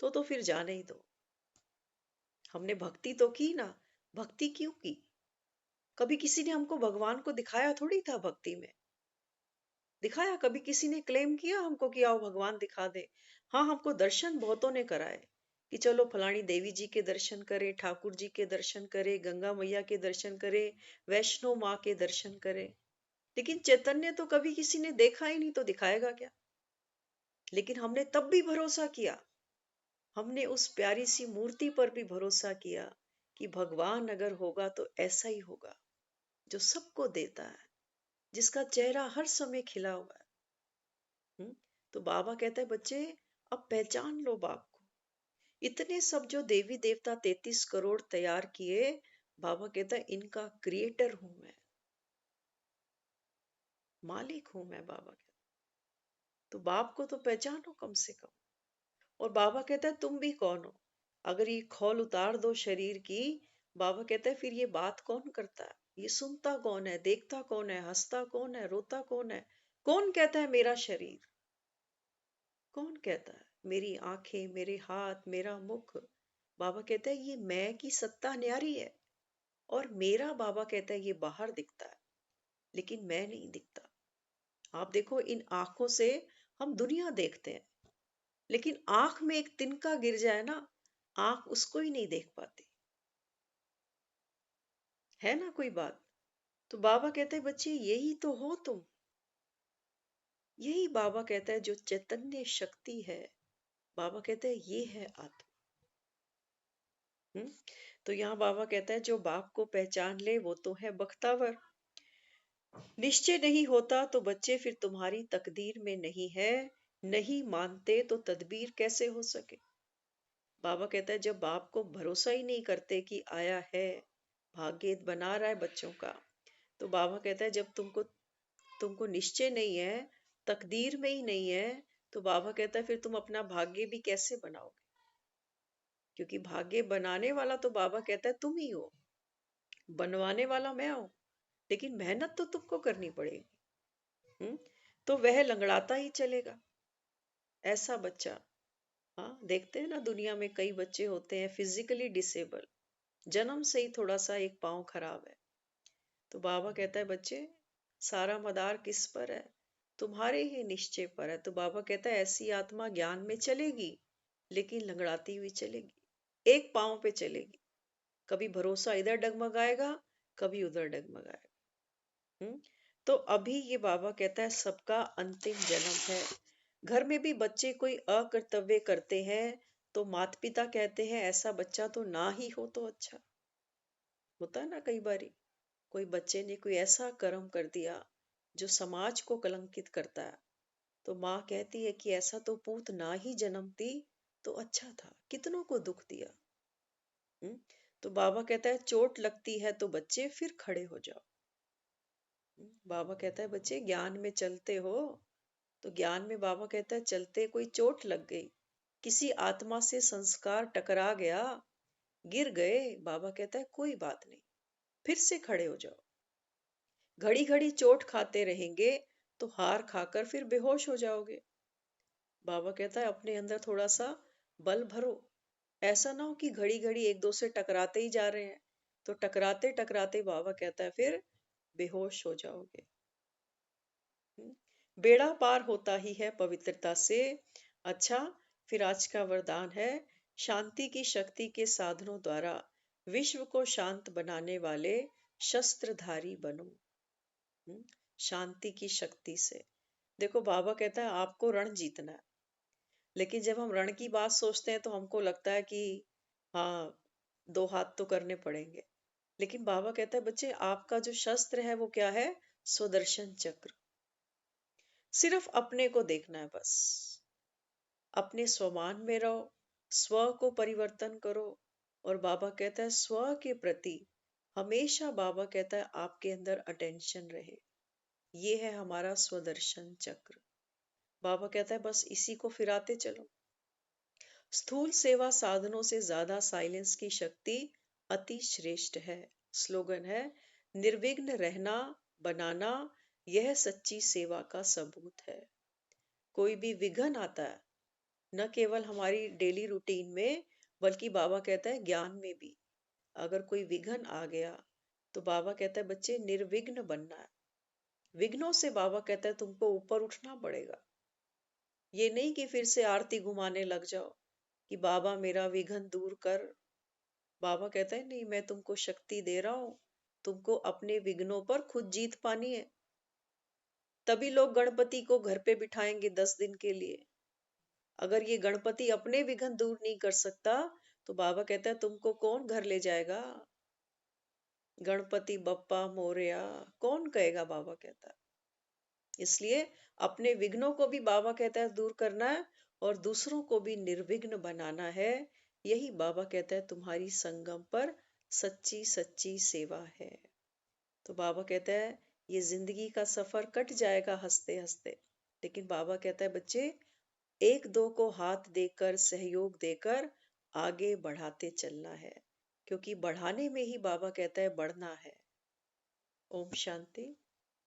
तो फिर जाने ही दो। हमने भक्ति तो की ना, भक्ति क्यों की? कभी किसी ने हमको भगवान को दिखाया थोड़ी था भक्ति में। दिखाया? कभी किसी ने क्लेम किया हमको कि आओ भगवान दिखा दे? हाँ, हमको दर्शन बहुतों ने कराए कि चलो फलानी देवी जी के दर्शन करे, ठाकुर जी के दर्शन करे, गंगा मैया के दर्शन करे, वैष्णो माँ के दर्शन करे। लेकिन चैतन्य तो कभी किसी ने देखा ही नहीं, तो दिखाएगा क्या? लेकिन हमने तब भी भरोसा किया। हमने उस प्यारी सी मूर्ति पर भी भरोसा किया कि भगवान अगर होगा तो ऐसा ही होगा, जो सबको देता है, जिसका चेहरा हर समय खिला हुआ है। तो बाबा कहता है बच्चे, अब पहचान लो बाप को। इतने सब जो देवी देवता 33 करोड़ तैयार किए, बाबा कहता है इनका क्रिएटर हूं मैं, मालिक हूं मैं, बाबा कहता। तो बाप को तो पहचानो कम से कम। और बाबा कहता है तुम भी कौन हो? अगर ये खौल उतार दो शरीर की, बाबा कहता है फिर ये बात कौन करता है? ये सुनता कौन है, देखता कौन है, हंसता कौन है, रोता कौन है? कौन कहता है मेरा शरीर? कौन कहता है मेरी आंखें, मेरे हाथ, मेरा मुख? बाबा कहता है ये मैं की सत्ता न्यारी है। और मेरा, बाबा कहता है, ये बाहर दिखता है, लेकिन मैं नहीं दिखता। आप देखो, इन आंखों से हम दुनिया देखते हैं, लेकिन आंख में एक तिनका गिर जाए ना, आंख उसको ही नहीं देख पाती। है ना कोई बात? तो बाबा कहते हैं बच्चे यही तो हो तुम। यही बाबा कहता है जो चैतन्य शक्ति है। बाबा कहते हैं ये है आत्मा। तो यहाँ बाबा कहता है जो बाप को पहचान ले वो तो है बख्तावर। निश्चय नहीं होता तो बच्चे फिर तुम्हारी तकदीर में नहीं है। नहीं मानते तो तदबीर कैसे हो सके? बाबा कहता है जब बाप को भरोसा ही नहीं करते कि आया है, भाग्य बना रहा है बच्चों का, तो बाबा कहता है जब तुमको तुमको निश्चय नहीं है, तकदीर में ही नहीं है, तो बाबा कहता है फिर तुम अपना भाग्य भी कैसे बनाओगे? क्योंकि भाग्य बनाने वाला तो बाबा कहता है तुम ही हो, बनवाने वाला मैं हूं। लेकिन मेहनत तो तुमको करनी पड़ेगी। हम्म तो वह लंगड़ाता ही चलेगा, ऐसा बच्चा। हाँ, देखते हैं ना दुनिया में कई बच्चे होते हैं फिजिकली डिसेबल, जन्म से ही थोड़ा सा एक पाँव खराब है। तो बाबा कहता है बच्चे, सारा मदार किस पर है? तुम्हारे ही निश्चय पर है। तो बाबा कहता है ऐसी आत्मा ज्ञान में चलेगी, लेकिन लंगड़ाती हुई चलेगी, एक पाँव पे चलेगी। कभी भरोसा इधर डगमगाएगा, कभी उधर डगमगाएगा। हम्म तो अभी ये बाबा कहता है सबका अंतिम जन्म है। घर में भी बच्चे कोई अकर्तव्य करते हैं, तो माता पिता कहते हैं ऐसा बच्चा तो ना ही हो तो अच्छा। होता है ना कई बारी, कोई बच्चे ने कोई ऐसा कर्म कर दिया जो समाज को कलंकित करता है, तो माँ कहती है कि ऐसा तो पूत ना ही जन्मती तो अच्छा था, कितनों को दुख दिया। हम्म तो बाबा कहता है चोट लगती है तो बच्चे फिर खड़े हो जाओ। बाबा कहता है बच्चे ज्ञान में चलते हो, तो ज्ञान में बाबा कहता है चलते कोई चोट लग गई, किसी आत्मा से संस्कार टकरा गया, गिर गए, बाबा कहता है कोई बात नहीं, फिर से खड़े हो जाओ। घड़ी घड़ी चोट खाते रहेंगे तो हार खाकर फिर बेहोश हो जाओगे। बाबा कहता है अपने अंदर थोड़ा सा बल भरो। ऐसा ना हो कि घड़ी घड़ी एक दो से टकराते ही जा रहे हैं, तो टकराते टकराते बाबा कहता है फिर बेहोश हो जाओगे। बेड़ा पार होता ही है पवित्रता से। अच्छा, फिर आज का वरदान है, शांति की शक्ति के साधनों द्वारा विश्व को शांत बनाने वाले शस्त्रधारी बनो। शांति की शक्ति से। देखो बाबा कहता है आपको रण जीतना है, लेकिन जब हम रण की बात सोचते हैं तो हमको लगता है कि हाँ, दो हाथ तो करने पड़ेंगे। लेकिन बाबा कहता है बच्चे आपका जो शस्त्र है वो क्या है? सुदर्शन चक्र। सिर्फ अपने को देखना है बस, अपने स्वमान में रहो, स्व को परिवर्तन करो। और बाबा कहता है स्व के प्रति हमेशा, बाबा कहता है आपके अंदर अटेंशन रहे। ये है हमारा स्वदर्शन चक्र। बाबा कहता है बस इसी को फिराते चलो। स्थूल सेवा साधनों से ज्यादा साइलेंस की शक्ति अति श्रेष्ठ है। स्लोगन है, निर्विघ्न रहना बनाना, यह सच्ची सेवा का सबूत है। कोई भी विघन आता है, न केवल हमारी डेली रूटीन में, बल्कि बाबा कहता है ज्ञान में भी। अगर कोई विघन आ गया तो बाबा कहता है बच्चे निर्विघ्न बनना है। विघ्नों से बाबा कहता है तुमको ऊपर उठना पड़ेगा। ये नहीं कि फिर से आरती घुमाने लग जाओ कि बाबा मेरा विघन दूर कर। बाबा कहता है नहीं, मैं तुमको शक्ति दे रहा हूं, तुमको अपने विघ्नों पर खुद जीत पानी है। तभी लोग गणपति को घर पे बिठाएंगे 10 दिन के लिए। अगर ये गणपति अपने विघन दूर नहीं कर सकता तो बाबा कहता है तुमको कौन घर ले जाएगा। गणपति बप्पा मोरया कौन कहेगा, बाबा कहता है। इसलिए अपने विघ्नों को भी बाबा कहता है दूर करना है और दूसरों को भी निर्विघ्न बनाना है। यही बाबा कहता है तुम्हारी संगम पर सच्ची सच्ची सेवा है। तो बाबा कहता है ये जिंदगी का सफर कट जाएगा हंसते हंसते, लेकिन बाबा कहता है बच्चे एक दो को हाथ देकर सहयोग देकर आगे बढ़ाते चलना है, क्योंकि बढ़ाने में ही बाबा कहता है बढ़ना है। ओम शांति।